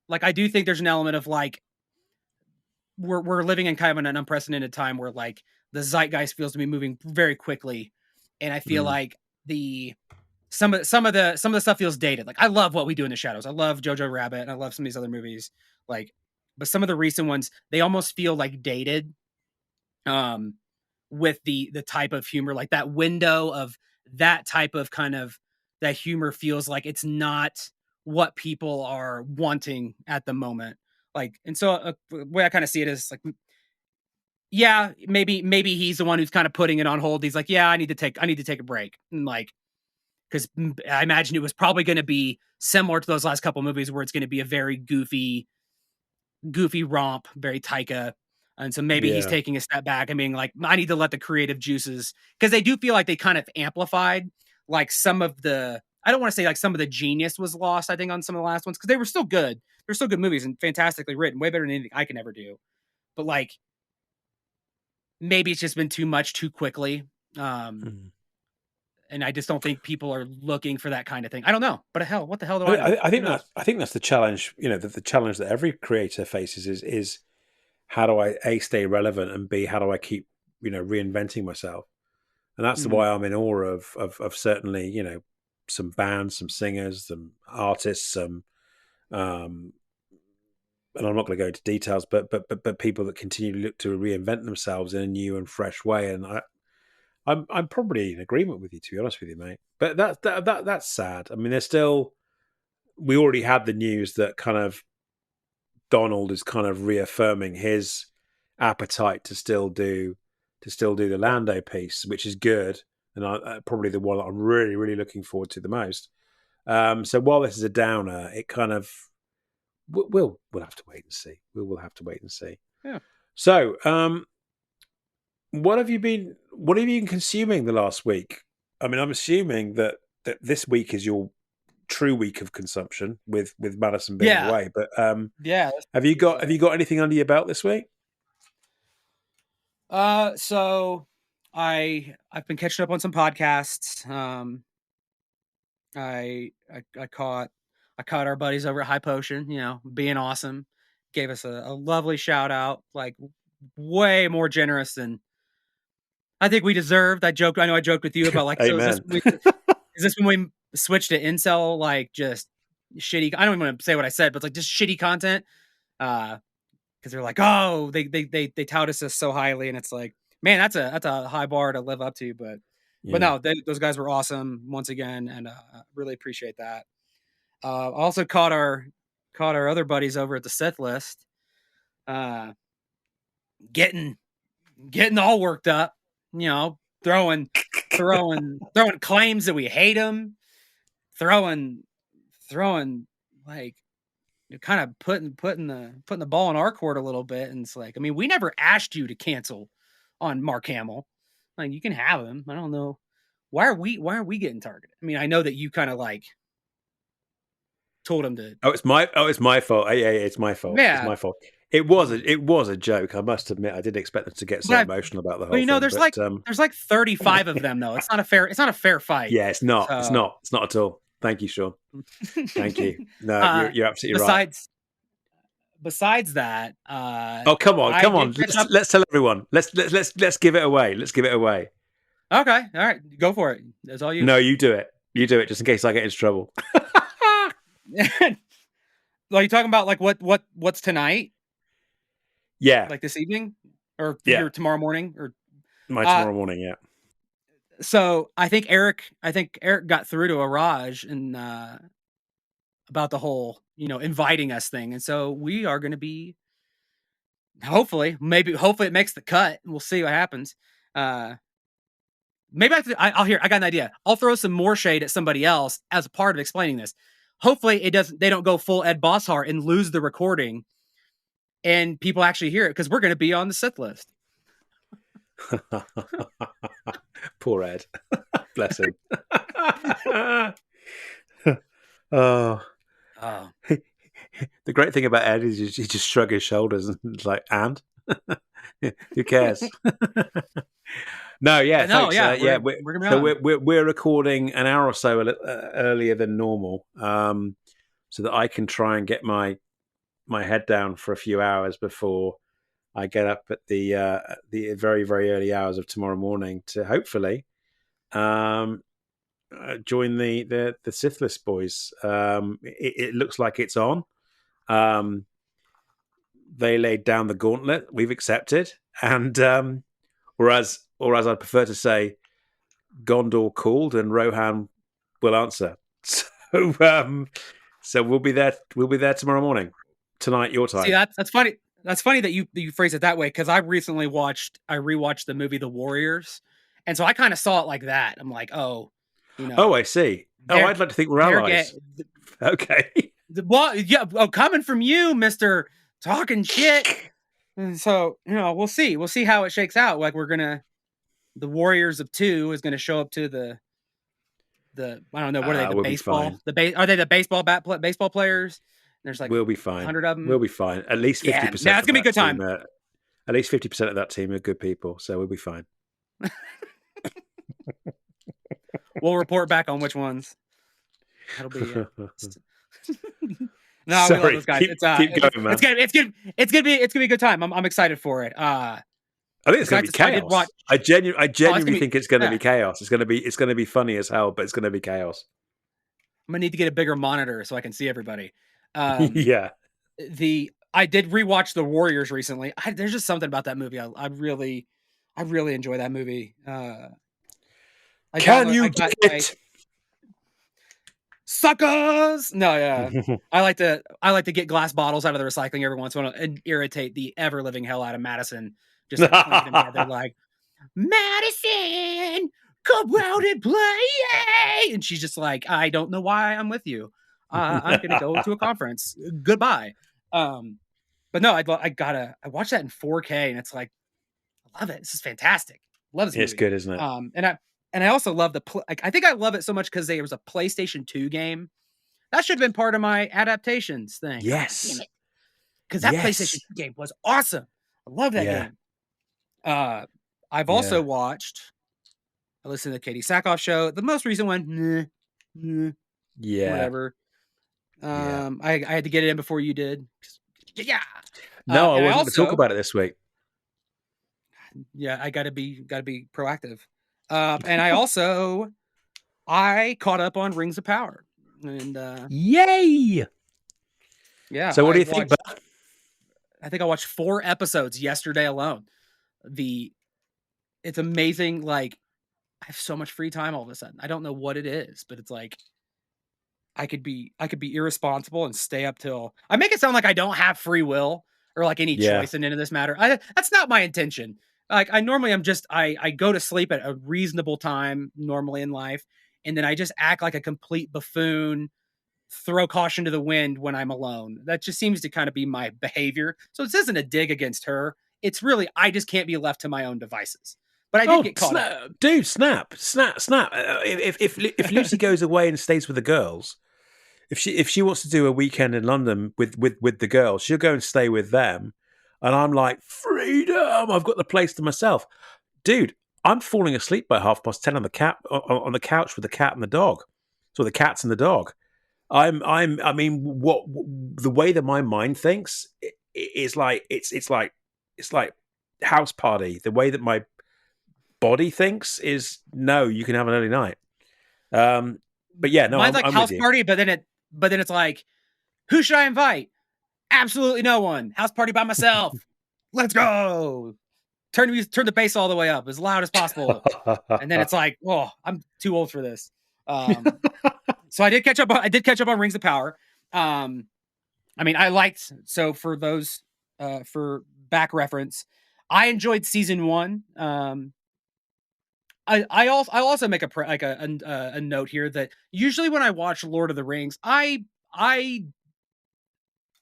like I do think there's an element of like we're living in kind of an unprecedented time where like the zeitgeist feels to be moving very quickly, and I feel Mm, like the some of the stuff feels dated. Like I love What We Do in the Shadows. I love Jojo Rabbit, and I love some of these other movies. Like, but some of the recent ones they almost feel like dated. Um, with the type of humor, like that window of that type of kind of that humor feels like it's not what people are wanting at the moment. Like, and so the way I kind of see it is like yeah, maybe he's the one who's kind of putting it on hold. He's like, yeah, I need to take a break, and like, because I imagine it was probably going to be similar to those last couple movies where it's going to be a very goofy romp, very Taika. And so maybe he's Yeah, taking a step back and being like, I need to let the creative juices, because they do feel like they kind of amplified like some of the, I don't want to say like some of the genius was lost, I think, on some of the last ones, because they were still good. They're still good movies and fantastically written, way better than anything I can ever do. But like, maybe it's just been too much too quickly. Um, mm. and I just don't think people are looking for that kind of thing. I don't know, but hell, what the hell do I know? I Who think knows? that's the challenge. You know, the challenge that every creator faces is how do I A, stay relevant, and B, how do I keep, reinventing myself? And that's Mhm. why I'm in awe of certainly, some bands, some singers, some artists, some um and I'm not going to go into details, but people that continue to look to reinvent themselves in a new and fresh way. And I'm probably in agreement with you, to be honest with you, mate. But that's sad. I mean, there's still, we already had the news that kind of Donald is kind of reaffirming his appetite to still do the Lando piece, which is good, and probably the one that I'm really really looking forward to the most. So while this is a downer, it kind of we'll have to wait and see. We'll have to wait and see. Yeah. So, what have you been consuming the last week? I mean, I'm assuming that this week is your true week of consumption with Madison being Yeah. away. But Yeah. have you got anything under your belt this week? So I've been catching up on some podcasts. I caught our buddies over at High Potion, being awesome. Gave us a lovely shout out, like way more generous than I think we deserved. I know I joked with you about like, so Amen. is this when we switched to incel, like just shitty? I don't even want to say what I said, but it's like just shitty content. Because they're like, oh, they tout us so highly, and it's like, man, that's a high bar to live up to. But Yeah. no, those guys were awesome once again, and really appreciate that. Also caught our other buddies over at the Sith List, uh, getting getting all worked up, throwing throwing claims that we hate them, throwing throwing like kind of putting the ball in our court a little bit. And it's like, I mean, we never asked you to cancel on Mark Hamill. Like, you can have him. I don't know. Why are we getting targeted? I mean, I know that you kind of like told him to. It's my fault. Yeah, it's my fault. It's Yeah. my fault. It was a joke. I must admit, I didn't expect them to get so But emotional about the but whole thing. there's But like 35 of them though. It's not a fair fight. yeah, it's not. It's So not. It's not at all. Thank you, Sean. Thank you. No, you're uh you're absolutely right. besides that, Oh, come on, I come on. did catch up. Let's tell everyone. Let's give it away. Let's give it away. Okay, all right, go for it. That's all you. No, you do it. You do it, just in case I get into trouble. Are you talking about like what's tonight? Yeah, Like this evening? Or yeah. your tomorrow morning? Or My uh tomorrow morning. Yeah. so I think Eric got through to Araj and about the whole, inviting us thing. And so we are gonna be, hopefully it makes the cut. We'll see what happens. Uh maybe I got an idea. I'll throw some more shade at somebody else as a part of explaining this. Hopefully they don't go full Ed Bosshart and lose the recording and people actually hear it, because we're going to be on the Sith list. Poor Ed. Bless him. Oh, Oh, the great thing about Ed is he just shrug his shoulders and it's like, and who cares? No, yeah, yeah, no, thanks. yeah, Yeah, we're gonna be so on. we're recording an hour or so earlier than normal, so that I can try and get my head down for a few hours before I get up at the very very early hours of tomorrow morning to hopefully um, join the Sith List boys. It looks like it's on. Um, they laid down the gauntlet. We've accepted, and or as I prefer to say, Gondor called and Rohan will answer. So so we'll be there. We'll be there tomorrow morning, tonight your See, time. that's funny. That's funny that you phrase it that way, because I rewatched the movie The Warriors, and so I kind of saw it like that. I'm like, oh, you Oh, know, I see. Oh, they're I'd like to think we're they're get allies. Okay. well, yeah, oh, coming from you, Mister Talking Shit. And so we'll see. We'll see how it shakes out. Like the Warriors of Two is gonna show up to the I don't know, what are they, the We'll be baseball fine. are they the baseball players? There's like We'll be a fine. hundred of We'll them. be fine. At least Yeah, now 50% it's of gonna be a that good team time. are at least 50% of that team are good people, so we'll be fine. We'll report back on which ones. That'll be no, we love Sorry, those guys. keep going, man. It's gonna be a good time. I'm excited for it. I think it's going to be I did watch. chaos. I Oh, it's genuinely gonna be think it's going to yeah. be chaos. It's going to be funny as hell, but it's going to be chaos. I'm gonna need to get a bigger monitor so I can see everybody. Yeah. I did rewatch The Warriors recently. There's just something about that movie. I really enjoy that movie. Can you I dig got my it? suckers. No, yeah. I like to get glass bottles out of the recycling every once in a while and irritate the ever living hell out of Madison. Just like clinking them together, like Madison, come out and play. And she's just like, I don't know why I'm with you. I'm gonna go to a conference. Goodbye. But no, I watched that in 4K, and it's like, I love it. This is fantastic. Love this It's movie. good, isn't it? And I also love I think I love it so much because there was a PlayStation 2 game that should have been part of my adaptations thing. Yes. Because that PlayStation 2 game was awesome. I love that Yeah. game. I've also watched. I listened to the Katie Sackhoff show. The most recent one, Yeah. whatever. I had to get it in before you did. Yeah. No, I wasn't going to talk about it this week. Yeah, I gotta be proactive. And I caught up on Rings of Power. And yay! Yeah. So what do you think? I think I watched 4 episodes yesterday alone. It's amazing. Like, I have so much free time all of a sudden. I don't know what it is, but it's like I could be irresponsible and stay up till. I make it sound like I don't have free will or like any choice in any of this matter. That's not my intention. Like, I normally I go to sleep at a reasonable time normally in life, and then I just act like a complete buffoon, throw caution to the wind when I'm alone. That just seems to kind of be my behavior. So this isn't a dig against her. It's really, I just can't be left to my own devices. But I did get caught up. Dude, snap. If Lucy goes away and stays with the girls, if she wants to do a weekend in London with the girls, she'll go and stay with them. And I'm like, freedom! I've got the place to myself, dude. I'm falling asleep by 10:30 on the couch with the cat and the dog. So the cats and the dog. I mean, what the way that my mind thinks is like it's like house party. The way that my body thinks is no, you can have an early night. But yeah, no, mine's like I'm house with you. party, but then it's like, who should I invite? Absolutely no one. House party by myself. Let's go. Turn the bass all the way up as loud as possible. And then it's like, oh, I'm too old for this. So I did catch up on Rings of Power. I mean, so for those for back reference, I enjoyed season 1. I'll also make a note here that usually when I watch Lord of the Rings, I'm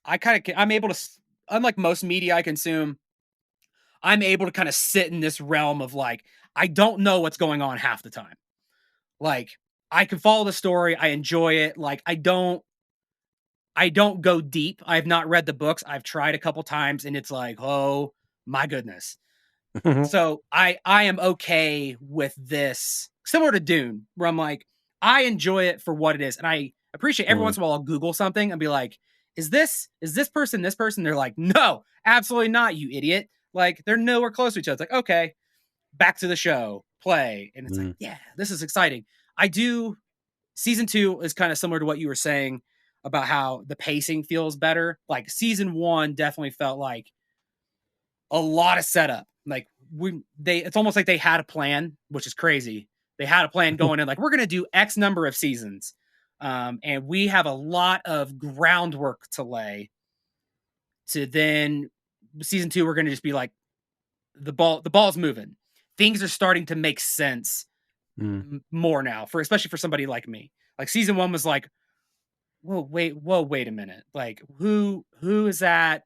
able to, unlike most media I consume, I'm able to kind of sit in this realm of like, I don't know what's going on half the time. Like, I can follow the story. I enjoy it. Like, I don't go deep. I've not read the books. I've tried a couple times and it's like, oh my goodness. So I am okay with this, similar to Dune, where I'm like, I enjoy it for what it is. And I appreciate every once in a while I'll Google something and be like, is this person this person? They're like, no, absolutely not, you idiot. Like, they're nowhere close to each other. It's like, okay, back to the show, play. And it's like, yeah, this is exciting. Season 2 is kind of similar to what you were saying about how the pacing feels better. Like, season 1 definitely felt like a lot of setup. Like, it's almost like they had a plan, which is crazy. They had a plan going in, like, we're going to do X number of seasons. And we have a lot of groundwork to lay to then season 2 we're going to just be like the ball's moving. Things are starting to make sense Mm. more now for especially for somebody like me. Like season 1 was like, whoa, wait a minute. Like who is that?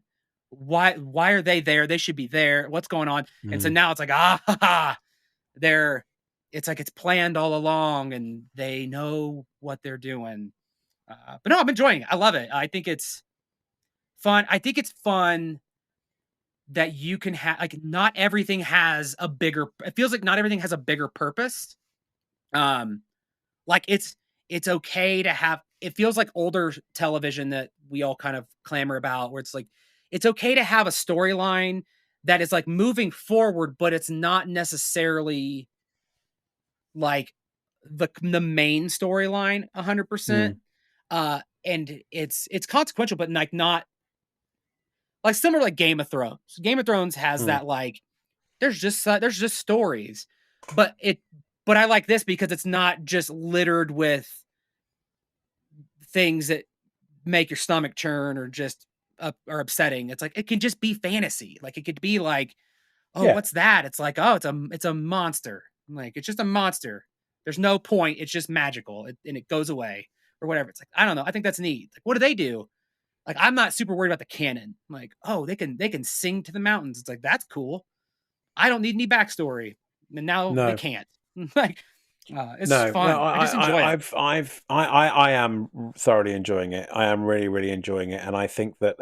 Why are they there? They should be there. What's going on? And so Mm. now it's like, they're it's like it's planned all along and they know what they're doing. But no, I'm enjoying it. I love it. I think it's fun. I think it's fun that you can have like not everything has a bigger it feels like not everything has a bigger purpose. Um like it's okay to have it feels like older television that we all kind of clamor about where it's like it's okay to have a storyline that is like moving forward but it's not necessarily like the main storyline 100%. Mm. And it's consequential but like not like similar like Game of Thrones. Game of Thrones has Mm. that like there's just stories. But but I like this because it's not just littered with things that make your stomach churn or just or upsetting. It's like it can just be fantasy. Like it could be like, oh, Yeah. what's that? It's like, oh, it's a monster. I'm like it's just a monster. There's no point. It's just magical and it goes away or whatever. It's like I don't know. I think that's neat. Like what do they do? Like I'm not super worried about the canon. I'm like oh, they can sing to the mountains. It's like that's cool. I don't need any backstory. And now they No. can't. Like it's No, no, fun. I just enjoy it. I am thoroughly enjoying it. I am really, really enjoying it, and I think that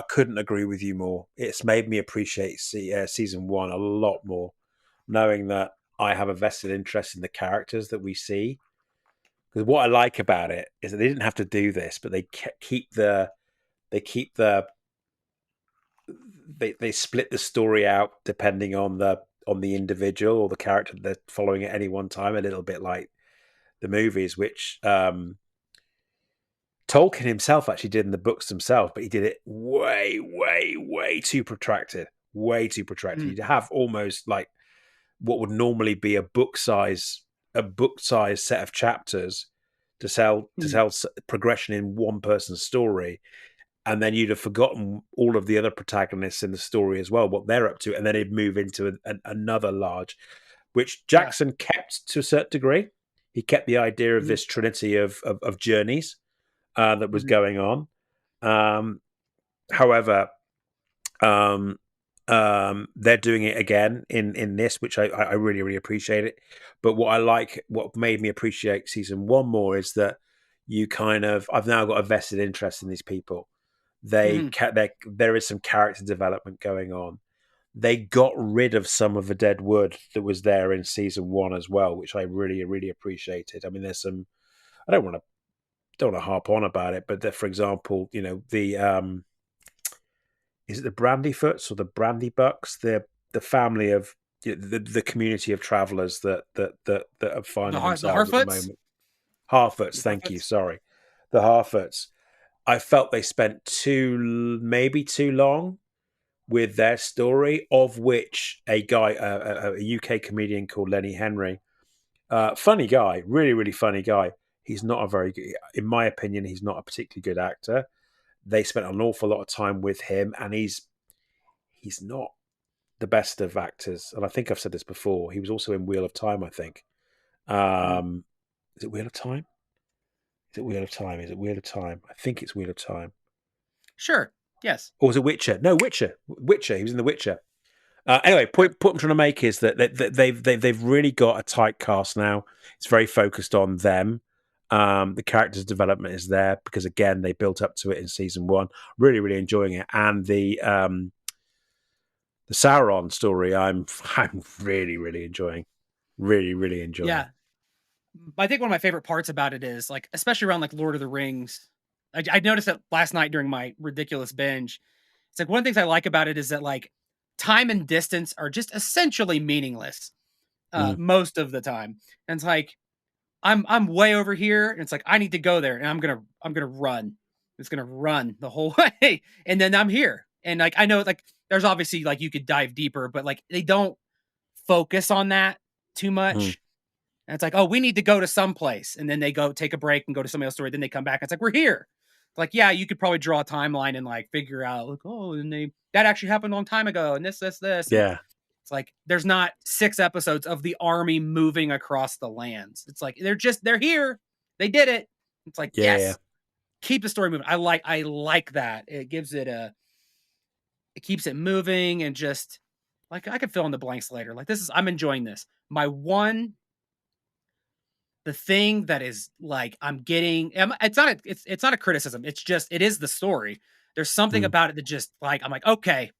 couldn't agree with you more. It's made me appreciate season 1 a lot more, knowing that I have a vested interest in the characters that we see. Because what I like about it is that they didn't have to do this, but they keep the they split the story out depending on the individual or the character they're following at any one time, a little bit like the movies, which Tolkien himself actually did in the books themselves, but he did it way, way, way too protracted. Way too protracted. Mm, You'd have almost like what would normally be a book size set of chapters to mm, tell progression in one person's story, and then you'd have forgotten all of the other protagonists in the story as well, what they're up to, and then it'd move into another large, which yeah. Jackson kept to a certain degree. He kept the idea of Mhm, this trinity of journeys that was mhm, going on. Um, however, um, they're doing it again in this, which I really, really appreciate it. But what made me appreciate season 1 more is that I've now got a vested interest in these people. mhm. There is some character development going on. They got rid of some of the dead wood that was there in season 1 as well, which I really, really appreciated. I mean, there's some. I don't want to harp on about it, but for example, the is it the Brandyfoots or the Brandybucks? The family of the community of travelers that are finding The themselves at the Harfoots? moment. Harfoots, The thank you. Harfoots? Sorry, the Harfoots. I felt they spent maybe too long with their story, of which a guy, a UK comedian called Lenny Henry, funny guy, really, really funny guy. He's not a very good, in my opinion, he's not a particularly good actor. They spent an awful lot of time with him, and he's not the best of actors. And I think I've said this before. He was also in Wheel of Time, I think. Mhm. Is it Wheel of Time? Is it Wheel of Time? Is it Wheel of Time? I think it's Wheel of Time. Sure. Yes. Or was it Witcher? No, Witcher. Witcher. He was in The Witcher. Anyway, Sure. point I'm trying to make is that they've really got a tight cast now. It's very focused on them. The characters' development is there because again they built up to it in season 1. Really, really enjoying it, and the Sauron story, I'm really, really enjoying. Really, really enjoying. Yeah. I think one of my favorite parts about it is like, especially around like Lord of the Rings. I noticed that last night during my ridiculous binge. It's like one of the things I like about it is that like time and distance are just essentially meaningless Mm, most of the time. And it's like I'm way over here, and it's like I need to go there, and I'm gonna run. It's gonna run the whole way, and then I'm here. And like I know like there's obviously like you could dive deeper, but like they don't focus on that too mm, much. And it's like, oh, we need to go to some place. And then they go take a break and go to somebody else's story. Then they come back. And it's like, we're here. Like, yeah, you could probably draw a timeline and like figure out like, oh, and that actually happened a long time ago, and this, and Yeah. it's like there's not 6 episodes of the army moving across the lands. It's like they're here, they did it. It's like Yeah. Yeah. yes, keep the story moving. I like that. It keeps it moving and just like I could fill in the blanks later. Like I'm enjoying this. The thing that is like I'm getting it's not a criticism. It's just it is the story. There's something Mm. about it that just like I'm like, okay,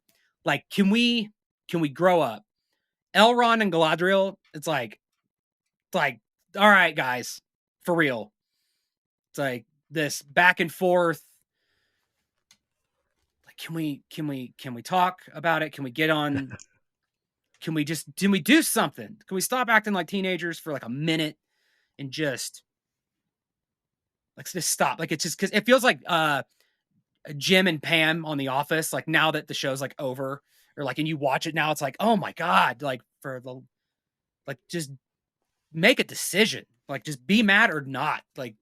like can we grow up? Elrond and Galadriel, it's like, all right, guys, for real. It's like this back and forth. Like, can we talk about it? Can we get on? Can we do something? Can we stop acting like teenagers for like a minute and just stop? Like it's just because it feels like Jim and Pam on The Office. Like now that the show's like over, or like and you watch it now, it's like oh my god, like for the like just make a decision. Like just be mad or not. Like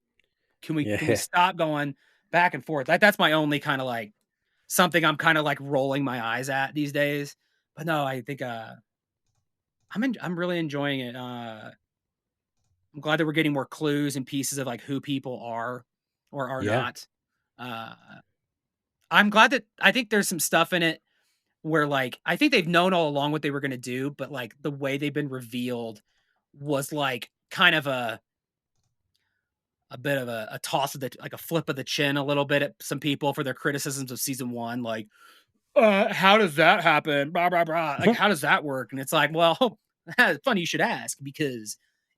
can we Yeah. stop going back and forth? That's my only kind of like something I'm kind of like rolling my eyes at these days. But no, I think I'm really enjoying it. I'm glad that we're getting more clues and pieces of like who people are or are Yeah. not. Uh, I'm glad that I think there's some stuff in it where like I think they've known all along what they were going to do, but like the way they've been revealed was like kind of a bit of a toss of the like a flip of the chin a little bit at some people for their criticisms of season one. Like, how does that happen? Blah blah blah. Like, how does that work? And it's like, well, it's funny you should ask because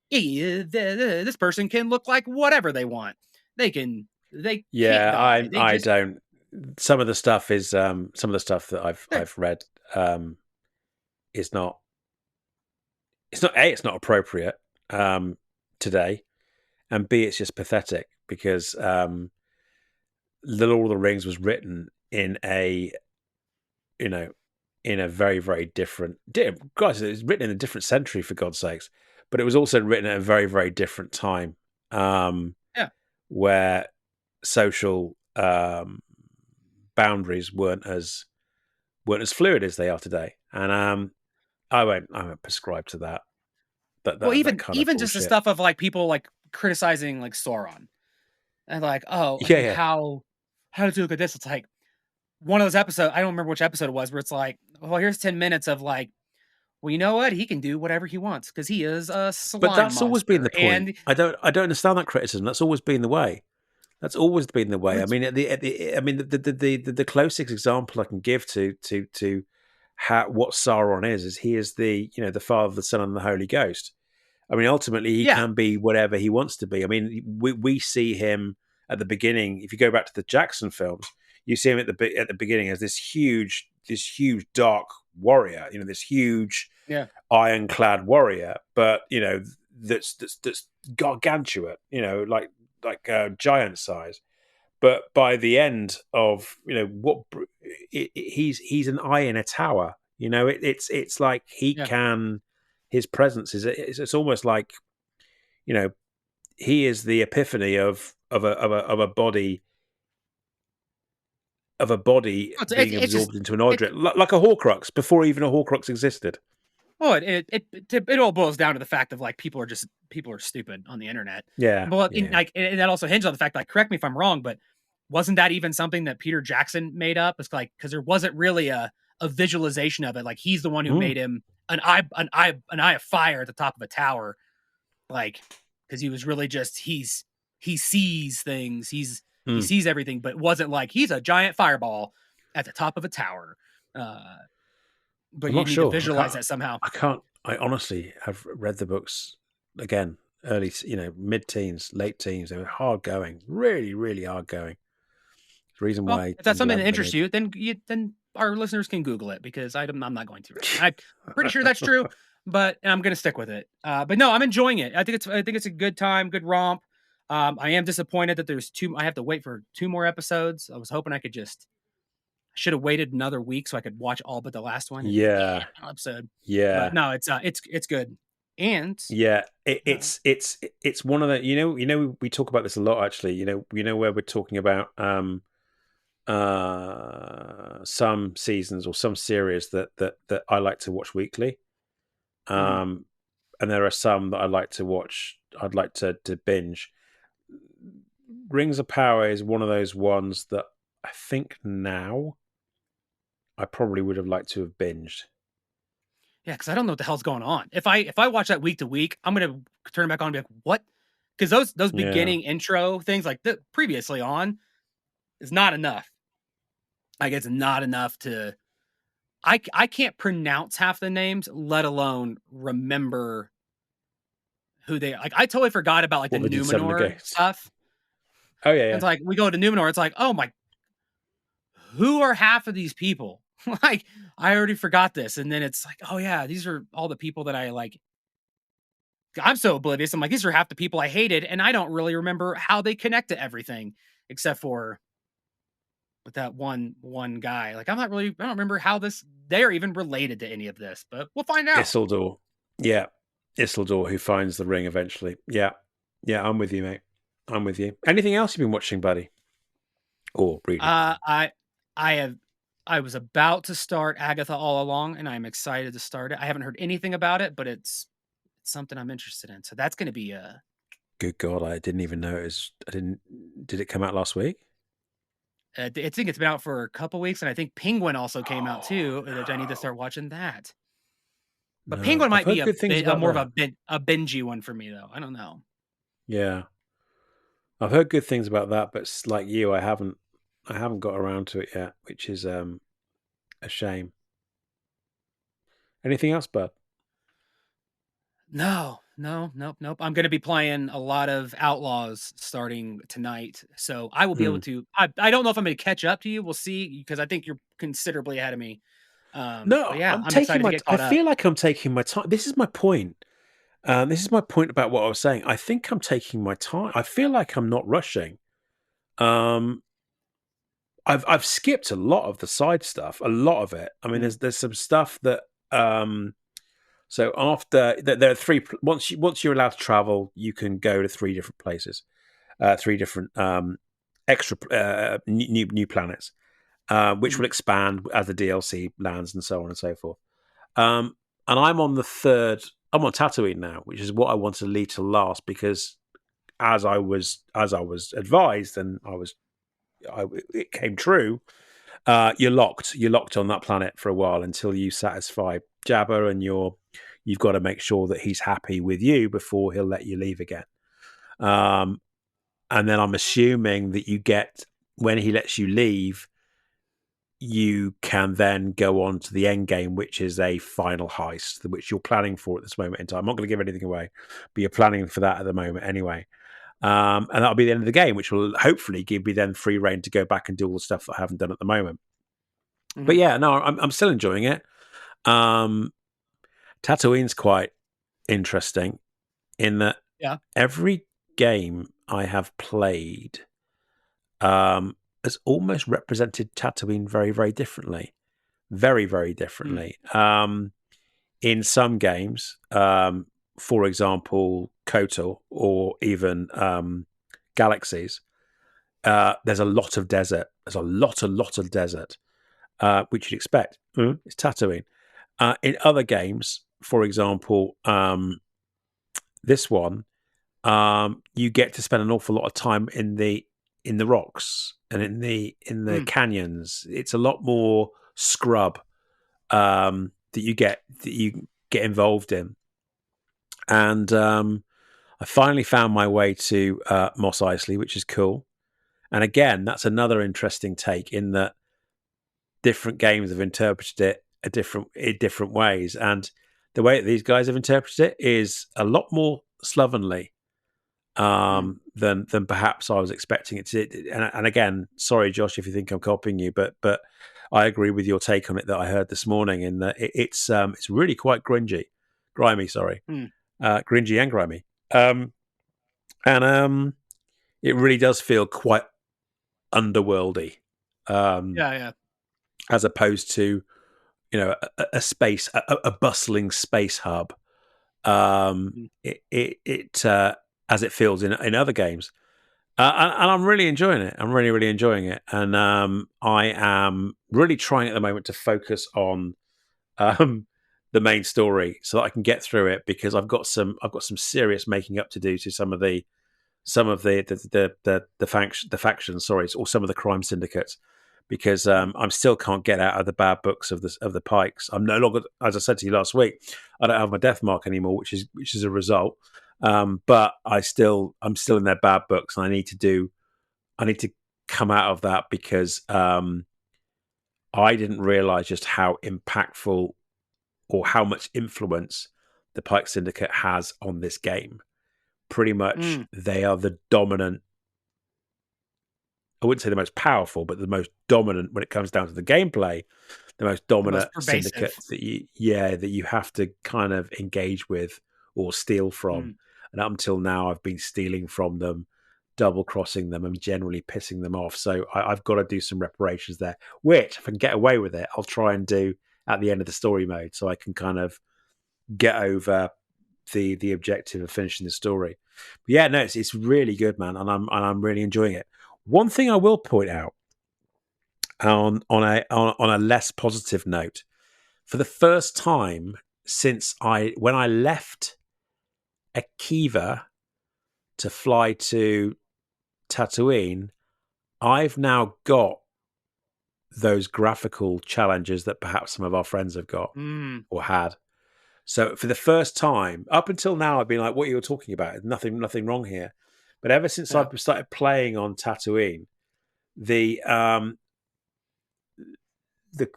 this person can look like whatever they want. They can't Yeah. die. They I just don't. Some of the stuff is some of the stuff that they're I've read is not. It's not a. It's not appropriate today, and B. It's just pathetic because The Lord of the Rings was written in a you know in a very very different. Guys, it was written in a different century for God's sakes, but it was also written at a very very different time. yeah. Where social boundaries weren't as fluid as they are today, and I won't prescribe to Well, that even kind of even just the bullshit. stuff of like people like criticizing like Sauron and like oh Yeah, like yeah, how did you look at this? It's like one of those episodes. I don't remember which episode it was where it's like, well, here's 10 minutes of like, well, you know what? He can do whatever he wants because he is a but slime that's always been the monster. point. And I don't understand that criticism. That's always been the way. That's always been the way. I it's mean, I mean, the closest example I can give to how what Sauron is he is the the Father, the Son, and the Holy Ghost. I mean, ultimately, he yeah, can be whatever he wants to be. I mean, we see him at the beginning. If you go back to the Jackson films, you see him at the beginning as this huge dark warrior. This huge yeah. ironclad warrior, but that's gargantuan. Giant size. But by the end of he's an eye in a tower. It's like he Yeah. can. His presence is it's almost like you know he is the epiphany of a body It's being it's just absorbed into an it. object, like a Horcrux before even a Horcrux existed. Well, it all boils down to the fact of like people are stupid on the internet. Yeah, But yeah. and that also hinges on the fact like correct me if I'm wrong, but wasn't that even something that Peter Jackson made up? It's like because there wasn't really a visualization of it. Like he's the one who Mm, made him an eye of fire at the top of a tower. Like because he was really just he sees things. He mm. sees everything, but it wasn't like he's a giant fireball at the top of a tower. Uh, but I'm you not need to sure. visualize that somehow. I can't. I honestly have read the books again, early, mid teens, late teens. They were hard going, really, really hard going. The reason Well, why if that's you something that haven't been interests able. you, then our listeners can Google it because I'm not going to right now. I'm pretty sure that's true, but and I'm going to stick with it. But no, I'm enjoying it. I think it's a good time, good romp. I am disappointed that there's two. I have to wait for 2 more episodes. I was hoping I could just should have waited another week so I could watch all but the last one and Yeah, episode. But yeah. no, it's good. And Yeah, uh, it's one of the, we talk about this a lot actually. Where we're talking about some seasons or some series that I like to watch weekly. mhm. Um, and there are some that I like to watch. I'd like to binge. Rings of Power is one of those ones that I think now I probably would have liked to have binged. Yeah, because I don't know what the hell's going on. If I watch that week to week, I'm gonna turn it back on and be like, "What?" Because those Yeah, beginning intro things, like the previously on, is not enough. Like, it's not enough to I can't pronounce half the names, let alone remember who they like, I totally forgot about, like, the what they did seven Numenor against. stuff, Oh yeah, and yeah. it's like, we go to Numenor, it's like, "Oh my who are half of these people?" Like, I already forgot this, and then it's like, "Oh, yeah, these are all the people that I, like." I'm so oblivious, I'm like, "These are half the people I hated," and I don't really remember how they connect to everything, except for with that one guy, like, I don't remember how they're even related to any of this, but we'll find out. Isildur. Yeah, Isildur who finds the ring eventually. Yeah, yeah. I'm with you, mate. I'm with you. Anything else you've been watching, buddy, or reading? Uh, I I have I was about to start Agatha All Along, and I'm excited to start it. I haven't heard anything about it, but it's something I'm interested in. So that's gonna be Good God, I didn't even know it was. I didn't. Did it come out last week? I think it's been out for a couple weeks, and I think Penguin also came out too. Oh That I need to no, start watching that. But no. Penguin I've might be heard good things a about more of that. a bingey one for me though. I don't know. Yeah, I've heard good things about that, but like you, I haven't. I haven't got around to it yet, which is a shame. Anything else, bud? No, no, nope, nope. I'm gonna be playing a lot of Outlaws starting tonight, so I will be able Mm. to. I don't know if I'm gonna catch up to you. We'll see, because I think you're considerably ahead of me. But No, yeah, I'm I'm taking excited to my. get I caught up. feel like I'm taking my time. This is my point. This is my point about what I was saying. I think I'm taking my time. I feel like I'm not rushing. Um, I've skipped a lot of the side stuff, a lot of it. I mean, Mm, there's some stuff that. So after there are three. Once you're allowed to travel, you can go to three different places, three different extra new planets, which will mhm. expand as the DLC lands and so on and so forth. Um, and I'm on the third. I'm on Tatooine now, which is what I wanted to leave to last because as I was advised, and it came true. You're locked. You're locked on that planet for a while until you satisfy Jabba, and you've got to make sure that he's happy with you before he'll let you leave again. Um, and then I'm assuming that you get when he lets you leave, you can then go on to the end game, which is a final heist, which you're planning for at this moment in time. I'm not going to give anything away, but you're planning for that at the moment anyway. And that'll be the end of the game, which will hopefully give me then free reign to go back and do all the stuff that I haven't done at the moment. But Mhm. yeah, no, I'm still enjoying it. Um, Tatooine's quite interesting in that Yeah. every game I have played has almost represented Tatooine very, very differently. Very, very Mm, differently. In some games, for example, KOTOR or even Galaxies, there's a lot of desert. There's a lot of desert, which you'd expect. It's Tatooine. In other games, for example, this one, you get to spend an awful lot of time in the rocks and in the mm. canyons. It's a lot more scrub that you get involved in. And I finally found my way to Moss Eisley, which is cool. And again, that's another interesting take in that different games have interpreted it in different ways. And the way that these guys have interpreted it is a lot more slovenly Mm. than perhaps I was expecting it to. And again, sorry, Josh, if you think I'm copying you, but I agree with your take on it that I heard this morning. In that it's really quite grimy. Sorry, Mm. gringy and grimy, um, and it really does feel quite underworldy, um, Yeah, yeah. as opposed to a space, a bustling space hub. Mm. As it feels in other games. And I'm really enjoying it. I'm really, really enjoying it. And I am really trying at the moment to focus on um, the main story so that I can get through it, because I've got some serious making up to do to some of the factions, sorry, or some of the crime syndicates, because Mm. I'm still can't get out of the bad books of the Pikes. I'm no longer, as I said to you last week, I don't have my death mark anymore, which is a result. But I'm still in their bad books, and I need to come out of that, because I didn't realize just how impactful or how much influence the Pike Syndicate has on this game. Pretty much, Mm. they are the dominant. I wouldn't say the most powerful, but the most dominant when it comes down to the gameplay. The most The dominant most pervasive. syndicate that you have to kind of engage with or steal from. Mm. And up until now, I've been stealing from them, double crossing them, and generally pissing them off. So I've got to do some reparations there. Which, if I can get away with it, I'll try and do at the end of the story mode, so I can kind of get over the objective of finishing the story. But yeah, no, it's really good, man, and I'm really enjoying it. One thing I will point out on a less positive note, for the first time since when I left Akiva to fly to Tatooine, I've now got those graphical challenges that perhaps some of our friends have got Mm. or had. So for the first time, up until now, I've been like, "What are you talking about? Nothing wrong here." But ever since Yeah. I've started playing on Tatooine, the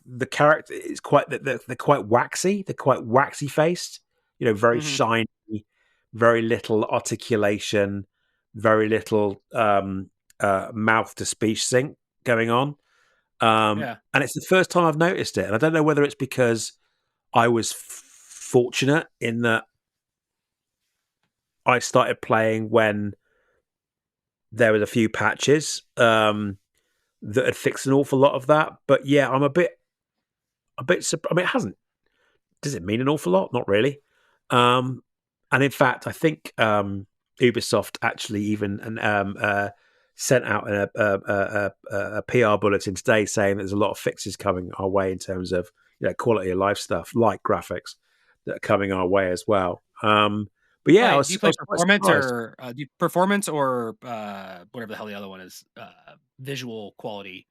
the character is quite they're quite waxy. They're quite waxy faced. Very Hmm. shiny, very little articulation, very little mouth to speech sync going on. Yeah. And it's the first time I've noticed it. And I don't know whether it's because I was fortunate in that I started playing when there was a few patches that had fixed an awful lot of that. But yeah, I'm a bit. I mean, it hasn't. Does it mean an awful lot? Not really. Um, and in fact, I think Ubisoft actually even sent out a PR bulletin today saying there's a lot of fixes coming our way in terms of quality of life stuff like graphics that are coming our way as well. But yeah, Do you I play was quite surprised. performance or whatever the hell the other one is? Visual quality.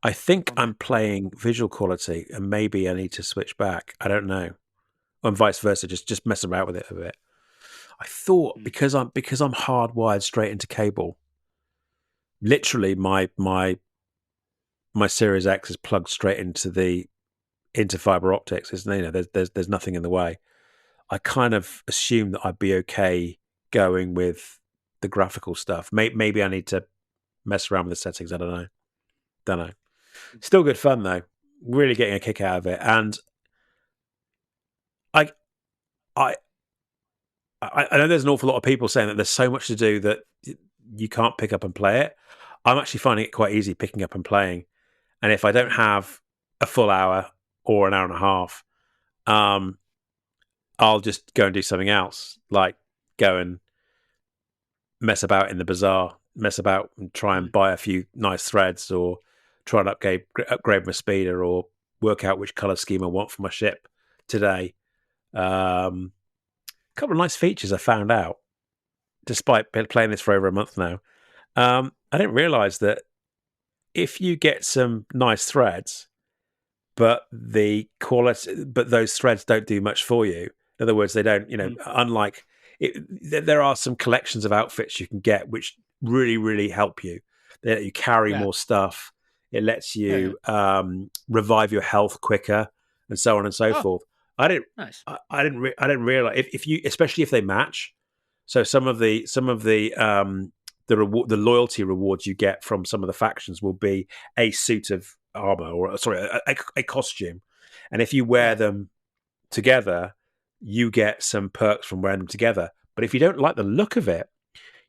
I think Performance. I'm playing visual quality, and maybe I need to switch back. I don't know, and vice versa. Just mess around with it a bit. I thought Mm. because I'm hardwired straight into cable. Literally, my Series X is plugged straight into fiber optics. Isn't there's nothing in the way. I kind of assumed that I'd be okay going with the graphical stuff. Maybe I need to mess around with the settings. I don't know. Don't know. Still good fun though. Really getting a kick out of it, and I I I know there's an awful lot of people saying that there's so much to do that you can't pick up and play it. I'm actually finding it quite easy picking up and playing. And if I don't Mm. have a full hour or an hour and a half, um, I'll just go and do something else, like go and mess about in the bazaar, mess about and try and Mm. buy a few nice threads, or try and upgrade my speeder, or work out which color scheme I want for my ship today. A couple of nice features I found out, despite playing this for over a month now. I didn't realize that if you get some nice threads, but those threads don't do much for you. In other words, they don't, Mm. unlike there are some collections of outfits you can get which really, really help you. They let you carry Yeah. more stuff. It lets Yeah. you revive your health quicker, and so on and so Oh, forth. I didn't, nice. I didn't realize if you, especially if they match. So the loyalty rewards you get from some of the factions will be a suit of armor, or sorry, a costume, and if you wear Yeah. them together, you get some perks from wearing them together. But if you don't like the look of it,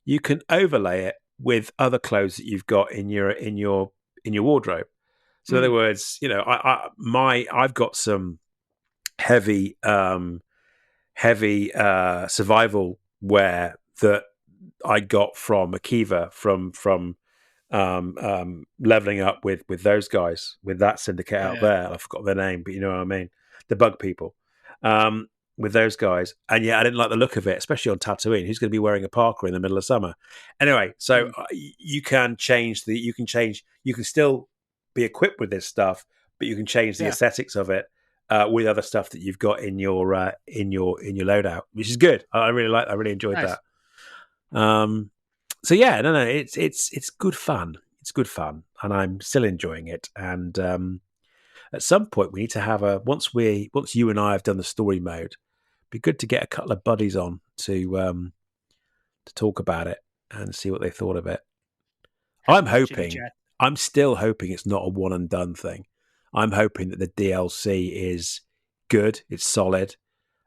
you can overlay it with other clothes that you've got in your wardrobe. So in other Mm. words, I've got some heavy heavy survivalware that I got from Akiva from leveling up with those guys, with that syndicate Oh out yeah. there. I forgot their name, but you know what I mean. The bug people. With those guys, and yeah, I didn't like the look of it, especially on Tatooine. Who's going to be wearing a parka in the middle of summer? Anyway, so Mm, you can change you can still be equipped with this stuff, but you can change the yeah. aesthetics of it with other stuff that you've got in your loadout, which is good. I really enjoyed Nice. that. Um, so yeah, no, it's good fun. It's good fun, and I'm still enjoying it. And at some point, we need to have once you and I have done the story mode, be good to get a couple of buddies on to talk about it and see what they thought of it. Have I'm some chitty hoping, chat. I'm still hoping it's not a one and done thing. I'm hoping that the DLC is good, it's solid,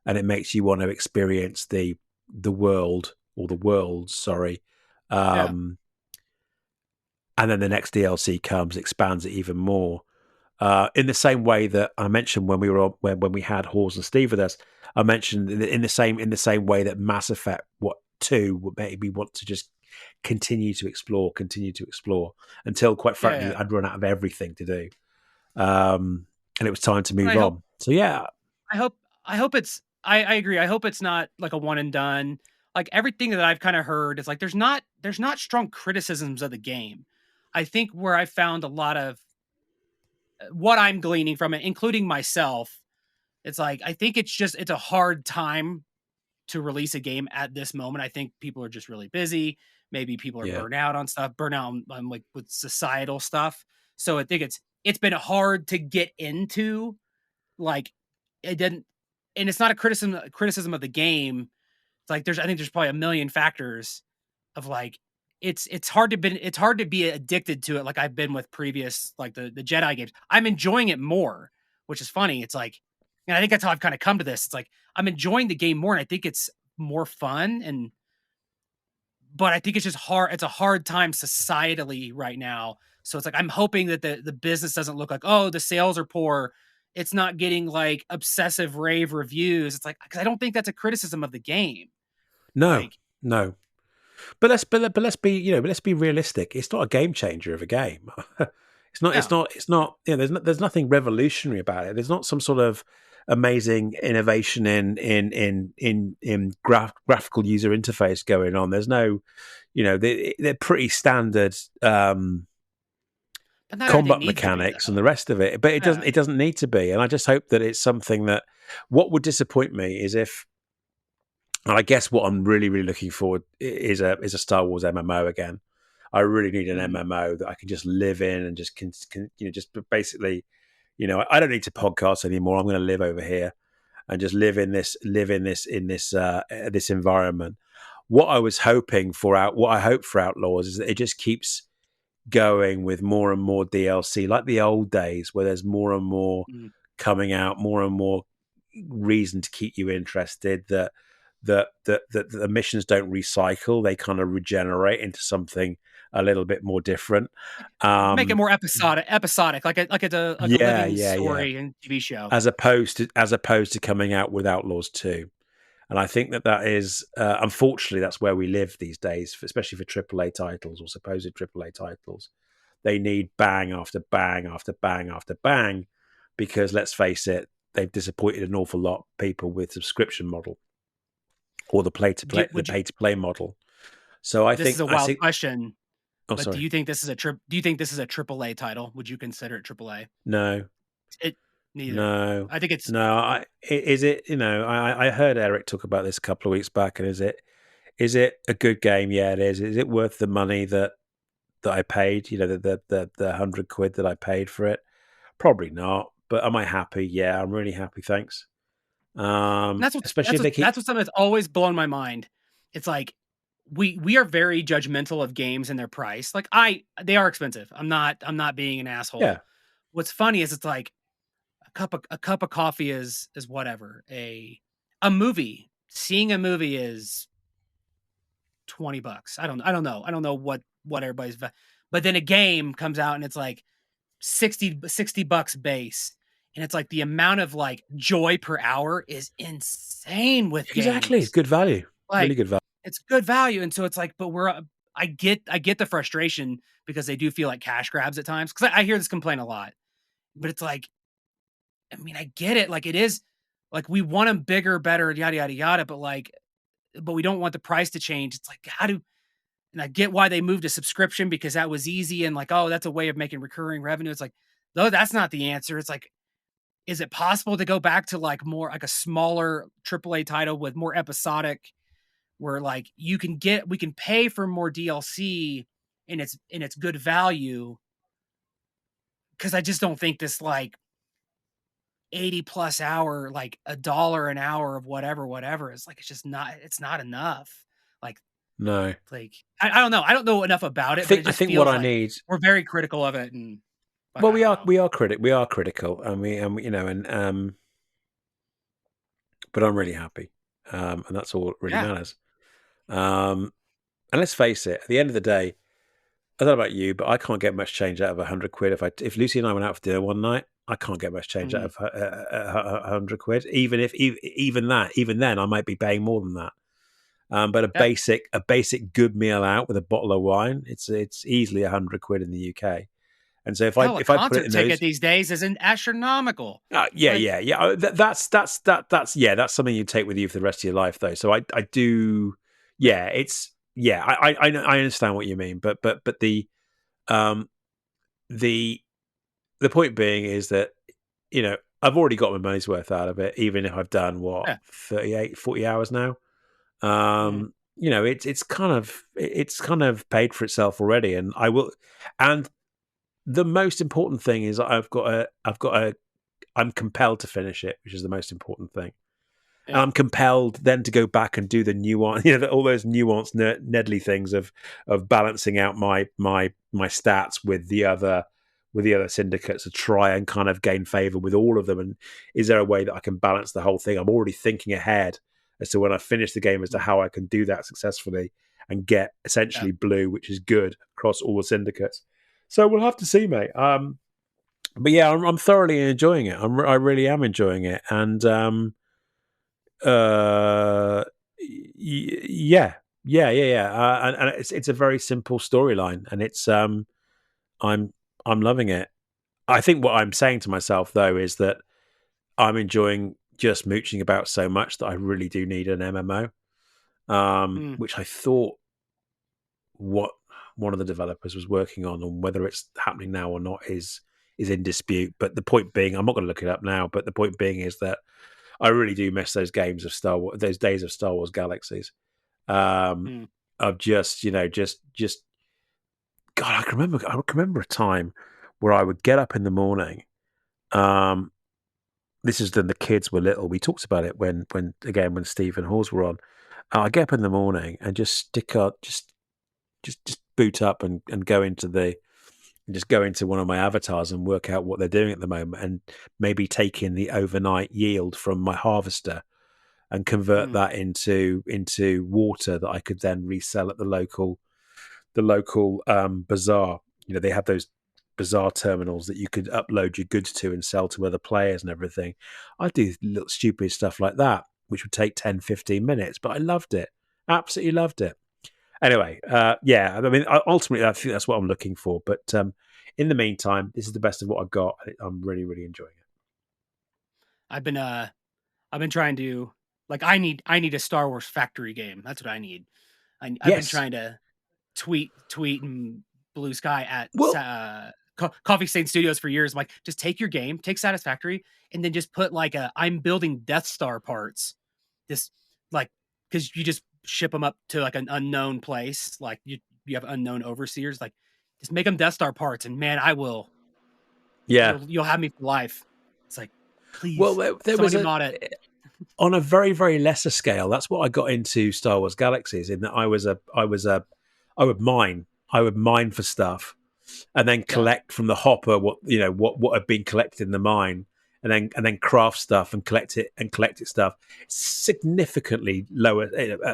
and it makes you want to experience the world or the worlds, sorry. Yeah. Um, and then the next DLC comes, expands it even more. In the same way that I mentioned when we were when we had Hawes and Steve with us, I mentioned in the same way that Mass Effect two would make me want to just continue to explore until, quite Yeah. frankly, Yeah. I'd run out of everything to do, and it was time to And move on. So yeah, I hope I hope it's I agree. I hope it's not like a one and done. Like everything that I've kind of heard is like there's not strong criticisms of the game. I think where I found a lot of what I'm gleaning from it, including myself, it's like I think it's a hard time to release a game at this moment. I think people are just really busy. Maybe people are yeah, burnt out on stuff, burnt out on like with societal stuff. So I think it's been hard to get into. Like it didn't, and it's not a criticism of the game. It's like I think there's probably a million factors of like it's hard to be addicted to it like I've been with previous like the Jedi games. I'm enjoying it more, which is funny. It's like, and I think that's how I've kind of come to this. It's like I'm enjoying the game more, and I think it's more fun. And but I think it's just hard. It's a hard time societally right now. So it's like I'm hoping that the business doesn't look like, oh, the sales are poor. It's not getting like obsessive rave reviews. It's like because I don't think that's a criticism of the game. no, Like, no. But let's be but let's be realistic. It's not a game changer of a game. no, It's not. There's nothing revolutionary about it. There's not some sort of amazing innovation in graphical user interface going on. There's no, they're pretty standard but not everything combat needs to be mechanics and though. the rest of it. But Yeah. it doesn't need to be. And I just hope that it's something that what would disappoint me is if. And I guess what I'm really looking forward is a Star Wars MMO again. I really need an Mhm. MMO that I can just live in and just just basically, I don't need to podcast anymore. I'm going to live over here and just live in this environment. What I hope for Outlaws is that it just keeps going with more and more DLC, like the old days, where there's more and more Mhm. coming out, more and more reason to keep you interested. That the missions don't recycle; they kind of regenerate into something a little bit more different. Make it Um, more episodic, like it's a yeah, living yeah, yeah. story and TV show. As opposed to coming out with Outlaws 2. And I think that is unfortunately that's where we live these days, especially for AAA titles or supposed AAA titles. They need bang after bang after bang after bang because let's face it, they've disappointed an awful lot of people with subscription model or the Would you? pay to play model. So This is a I wild think question, oh but do sorry. you think this is a trip? Do you think this is a AAA title? Would you consider it AAA? No. It neither. No. I think it's No, is it, I heard Eric talk about this a couple of weeks back and is it a good game? Yeah, it is. Is it worth the money that I paid, the 100 quid that I paid for it? Probably not. But am I happy? Yeah, I'm really happy, thanks. and Especially if they keep that's what's something that's always blown my mind. It's like we are very judgmental of games and their price. Like they are expensive. I'm not being an asshole. yeah. What's funny is it's like a cup of coffee is whatever. A movie, seeing a movie is $20. I don't know. I don't know what but then a game comes out and it's like 60 bucks base. and it's like the amount of like joy per hour is insane with Exactly. It's games. good value. Really Like good value. it's good value, and so it's like, but I get the frustration because they do feel like cash grabs at times. Because I hear this complaint a lot, but it's like, I mean, I get it. Like it is, like we want them bigger, better, yada yada yada. But like, but we don't want the price to change. It's like how do and I get why they moved to subscription because that was easy and like, oh, that's a way of making recurring revenue. It's like, no, that's not the answer. It's like, is it possible to go back to like more like a smaller AAA title with more episodic where like we can pay for more DLC and it's good value? Cause I just don't think this like 80 plus hour, like $1 an hour of whatever is like, it's not enough. Like, No. I don't know. I don't know enough about it, but it I just think what feels I like need. we're very critical of it, and but Well, I don't know. we are critical, and you know, and but I'm really happy, and that's all that really Yeah. matters. And let's face it, at the end of the day, I don't know about you, but I can't get much change out of 100 quid. If Lucy and I went out for dinner one night, I can't get much change out Mhm. of 100 quid. Even then, I might be paying more than that. But Yeah. a basic good meal out with a bottle of wine, it's easily 100 quid in the UK. And so Hell, a if I put it concert in ticket those, these days isn't astronomical. yeah, Like, yeah. That's yeah, that's something you take with you for the rest of your life, though. So I do, yeah, it's yeah, I understand what you mean, but um the the point being is that I've already got my money's worth out of it, even if I've done what yeah. 38, 40 hours now. Mhm. It's kind of paid for itself already, and I will. And the most important thing is I'm compelled to finish it, which is the most important thing. And Yeah. I'm compelled then to go back and do the nuance, all those nuanced Nedley things of balancing out my stats with the other syndicates to try and kind of gain favor with all of them. And is there a way that I can balance the whole thing? I'm already thinking ahead as to when I finish the game as to Mhm. how I can do that successfully and get Yeah. essentially blue, which is good across all the syndicates. So we'll have to see, mate. But yeah, I'm thoroughly enjoying it. I really am enjoying it, and uh, yeah. And it's a very simple storyline, and I'm I'm loving it. I think what I'm saying to myself though is that I'm enjoying just mooching about so much that I really do need an MMO. Mm. Which I thought what one of the developers was working on, and whether it's happening now or not is in dispute. But the point being, I'm not going to look it up now. But the point being is that I really do miss those games of Star Wars, those days of Star Wars Galaxies. Um, Mm. of just just God, I can remember a time where I would get up in the morning. Um, this is when the kids were little. We talked about it when Steve and Hawes were on. I get up in the morning and just stick up, just boot up and go into just go into one of my avatars and work out what they're doing at the moment, and maybe take in the overnight yield from my harvester and convert Mm. that into water that I could then resell at the local bazaar. They have those bazaar terminals that you could upload your goods to and sell to other players and everything. I do little stupid stuff like that, which would take 10, 15 minutes, but I loved it. Absolutely loved it. Anyway, yeah, I mean, ultimately, I think that's what I'm looking for. But in the meantime, this is the best of what I've got. I'm really, really enjoying it. I've been I've been trying to like I need a Star Wars factory game. That's what I need. I've been Yes. trying to tweet and blue sky at Well, Coffee Stain Studios for years. I'm like, just take your game, take Satisfactory, and then just put like I'm building Death Star parts. This like because you just ship them up to like an unknown place. Like you have unknown overseers. Like just make them Death Star parts, and man, I will. yeah. You'll have me for life. It's like, Well, please, there was somebody mod it. on a very, very lesser scale. That's what I got into Star Wars Galaxies, in that I would mine for stuff and then Yeah. collect from the hopper what had been collected in the mine, and then craft stuff and collect it stuff significantly lower,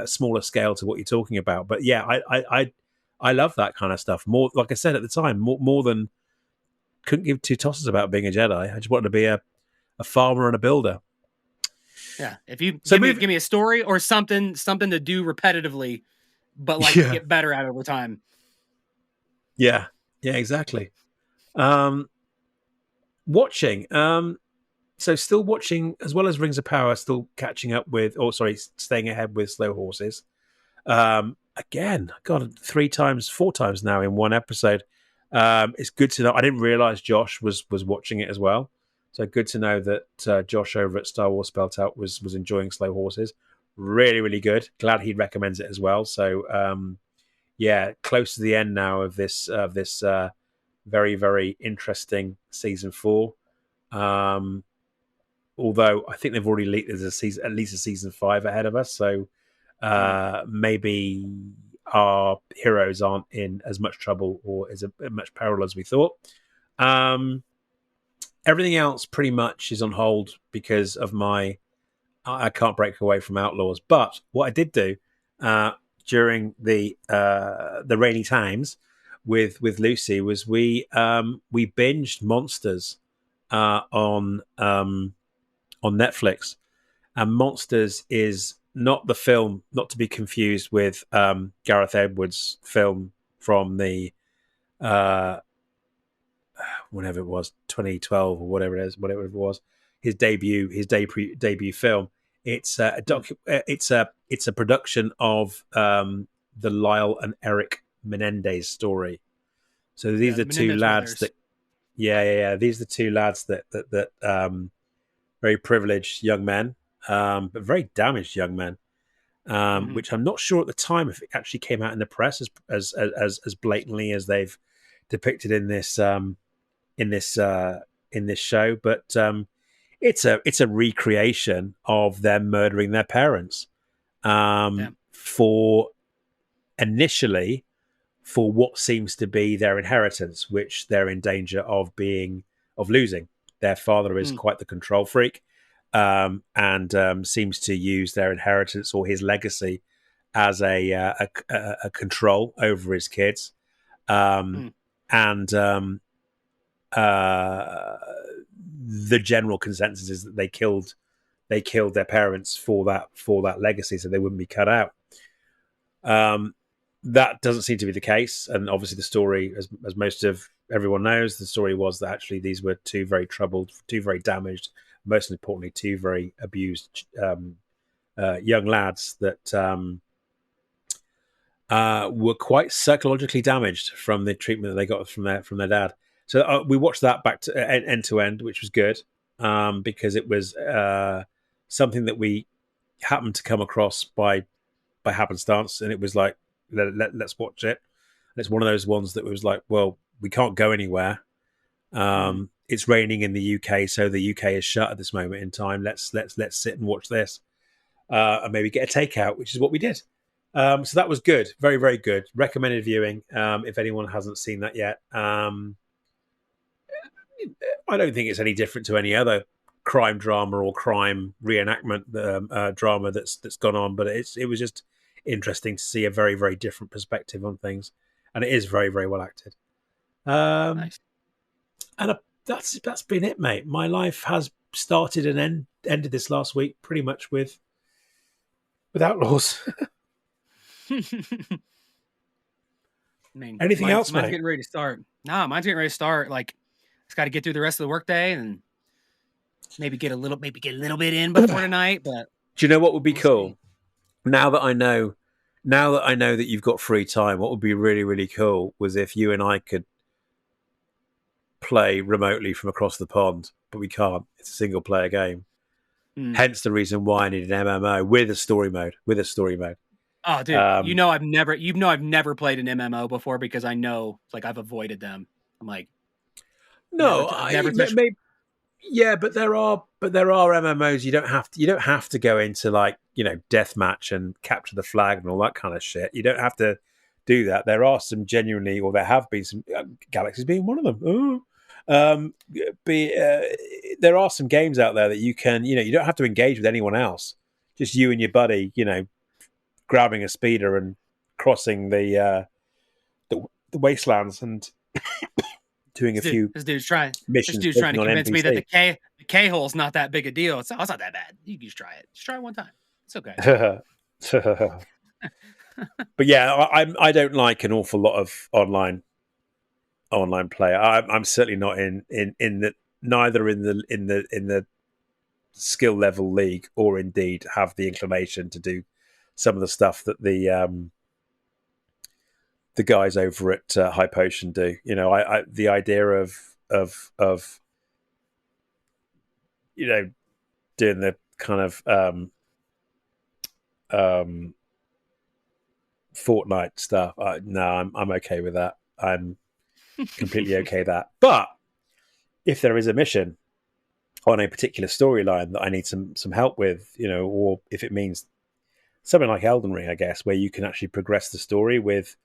smaller scale to what you're talking about. But yeah, I love that kind of stuff more. Like I said at the time, more than couldn't give two tosses about being a Jedi. I just wanted to be a farmer and a builder. Yeah, if you So give me a story or something to do repetitively, but like yeah, get better at it over time. yeah, exactly. Watching. So still watching as well as Rings of Power. Still catching up with, staying ahead with Slow Horses. Again, God, 3 times, 4 times now in one episode. It's good to know. I didn't realize Josh was watching it as well. So good to know that Josh over at Star Wars Spelt Out was enjoying Slow Horses. Really, really good. Glad he recommends it as well. So yeah, close to the end now of this very, very interesting season 4. Although I think they've already leaked there's at least a season 5 ahead of us. So maybe our heroes aren't in as much trouble or as much peril as we thought. Everything else pretty much is on hold because of I can't break away from Outlaws. But what I did do during the rainy times with Lucy was we binged Monsters on Netflix. And Monsters is not the film, not to be confused with Gareth Edwards' film from the whenever it was 2012 or whatever it was, his debut film. It's it's a production of the Lyle and Eric Menendez story. So these are two Menendez lads brothers. that these are the two lads that very privileged young men, but very damaged young men. Which I'm not sure at the time if it actually came out in the press as blatantly as they've depicted in this show, but it's a recreation of them murdering their parents for initially for what seems to be their inheritance, which they're in danger of losing. Their father is quite the control freak, and seems to use their inheritance or his legacy as a control over his kids, and the general consensus is that they killed their parents for that legacy, so they wouldn't be cut out. That doesn't seem to be the case, and obviously the story, as most of everyone knows, the story was that actually these were two very troubled, two very damaged, most importantly, two very abused young lads that were quite psychologically damaged from the treatment that they got from their dad. So we watched that back to end to end, which was good because it was something that we happened to come across by happenstance, and it was like let's watch it. And it's one of those ones that was like, well, we can't go anywhere. It's raining in the UK, so the UK is shut at this moment in time. Let's sit and watch this, and maybe get a takeout, which is what we did. So that was good, very, very good. Recommended viewing if anyone hasn't seen that yet. I don't think it's any different to any other crime drama or crime reenactment drama that's gone on, but it was just interesting to see a very, very different perspective on things, and it is very, very well acted. Nice. And that's been it, mate. My life has started and ended this last week pretty much with Outlaws. I mean, Anything else, mine's mate? getting ready to start. Nah, mine's getting ready to start. Like, just got to get through the rest of the workday and maybe get a little bit in before tonight. But do you know what would be we'll cool? See. Now that I know that you've got free time, what would be really, really cool was if you and I could play remotely from across the pond, but we can't. It's a single player game. Hence the reason why I need an MMO with a story mode. Oh, dude, I've never played an MMO before because I know, like, I've avoided them. I'm like, no, maybe. Yeah, but there are MMOs you don't have to go into, like, deathmatch and capture the flag and all that kind of shit. You don't have to do that. There are some genuinely, or there have been some, Galaxies being one of them. There are some games out there that you can, you don't have to engage with anyone else. Just you and your buddy, grabbing a speeder and crossing the wastelands and doing a few This dude's trying. This missions dude's trying taking to on convince me that NPC. the K hole's not that big a deal. It's not that bad. You can just try it. Just try it one time. It's okay. But yeah, I don't like an awful lot of online play. I'm certainly not in the neither in the skill level league or indeed have the inclination to do some of the stuff that the guys over at High Potion do. You know, I the idea of you know doing the kind of Fortnite stuff. No, I'm okay with that. I'm completely okay with that. But if there is a mission on a particular storyline that I need some help with, you know, or if it means something like Elden Ring, I guess, where you can actually progress the story with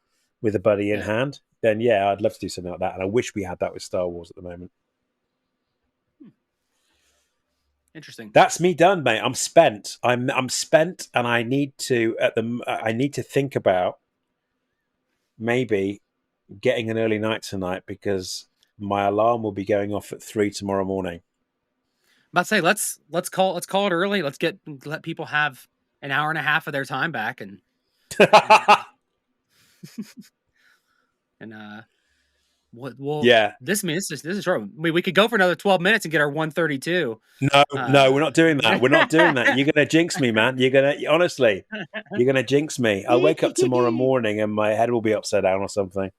a buddy in hand, then yeah, I'd love to do something like that. And I wish we had that with Star Wars at the moment. Interesting. That's me done, mate. I'm spent. I'm spent, and I need to think about maybe getting an early night tonight because my alarm will be going off at 3 tomorrow morning. I'm about to say let's call it early. Let people have an hour and a half of their time back and yeah. This is short. We could go for another 12 minutes and get our 132. No, we're not doing that. We're not doing that. You're gonna jinx me, man. You're gonna jinx me. I'll wake up tomorrow morning and my head will be upside down or something.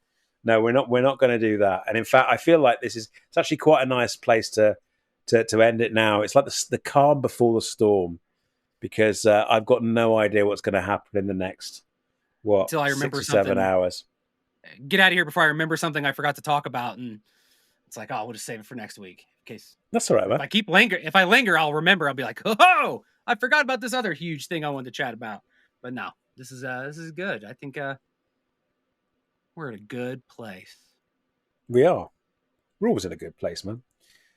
No, we're not going to do that. And in fact, I feel like it's actually quite a nice place to end it now. It's like the calm before the storm, because I've got no idea what's going to happen in the next until I remember 6 or 7 hours. Get out of here before I remember something I forgot to talk about, and it's like, oh, we'll just save it for next week in case. That's all right, man. If I linger, I'll remember. I'll be like, oh, I forgot about this other huge thing I wanted to chat about. But no, this is good. I think we're in a good place. We are. We're always in a good place, man.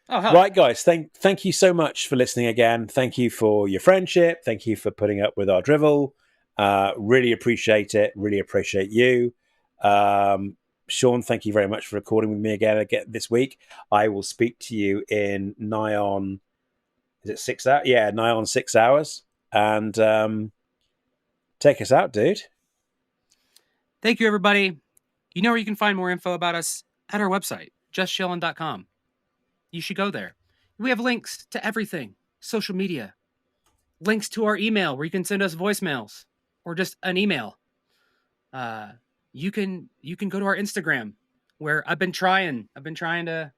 Oh, hell. Right, guys. Thank you so much for listening again. Thank you for your friendship. Thank you for putting up with our drivel. Really appreciate it. Really appreciate you. Sean, thank you very much for recording with me again this week. I will speak to you in nigh on, is it 6 hours? Yeah, nigh on 6 hours. And take us out, dude. Thank you, everybody. You know where you can find more info about us? At our website, justchillin.com. You should go there. We have links to everything. Social media. Links to our email where you can send us voicemails or just an email. You can go to our Instagram where I've been trying to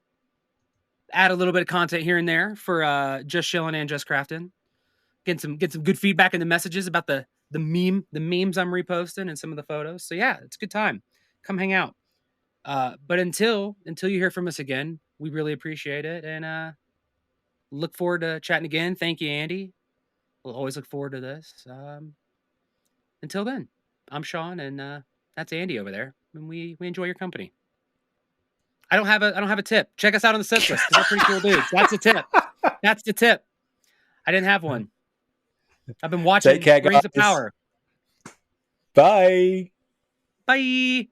add a little bit of content here and there for Just Chillin' and Just Craftin'. Get some good feedback in the messages about the memes I'm reposting and some of the photos. So yeah, it's a good time. Come hang out. But until you hear from us again, we really appreciate it and look forward to chatting again. Thank you, Andy. We'll always look forward to this. Until then, I'm Sean and that's Andy over there, and we enjoy your company. I don't have a tip. Check us out on the sip list. We're pretty cool dudes. That's the tip. That's the tip. I didn't have one. I've been watching Take care, Rings of guys. Power. Bye. Bye.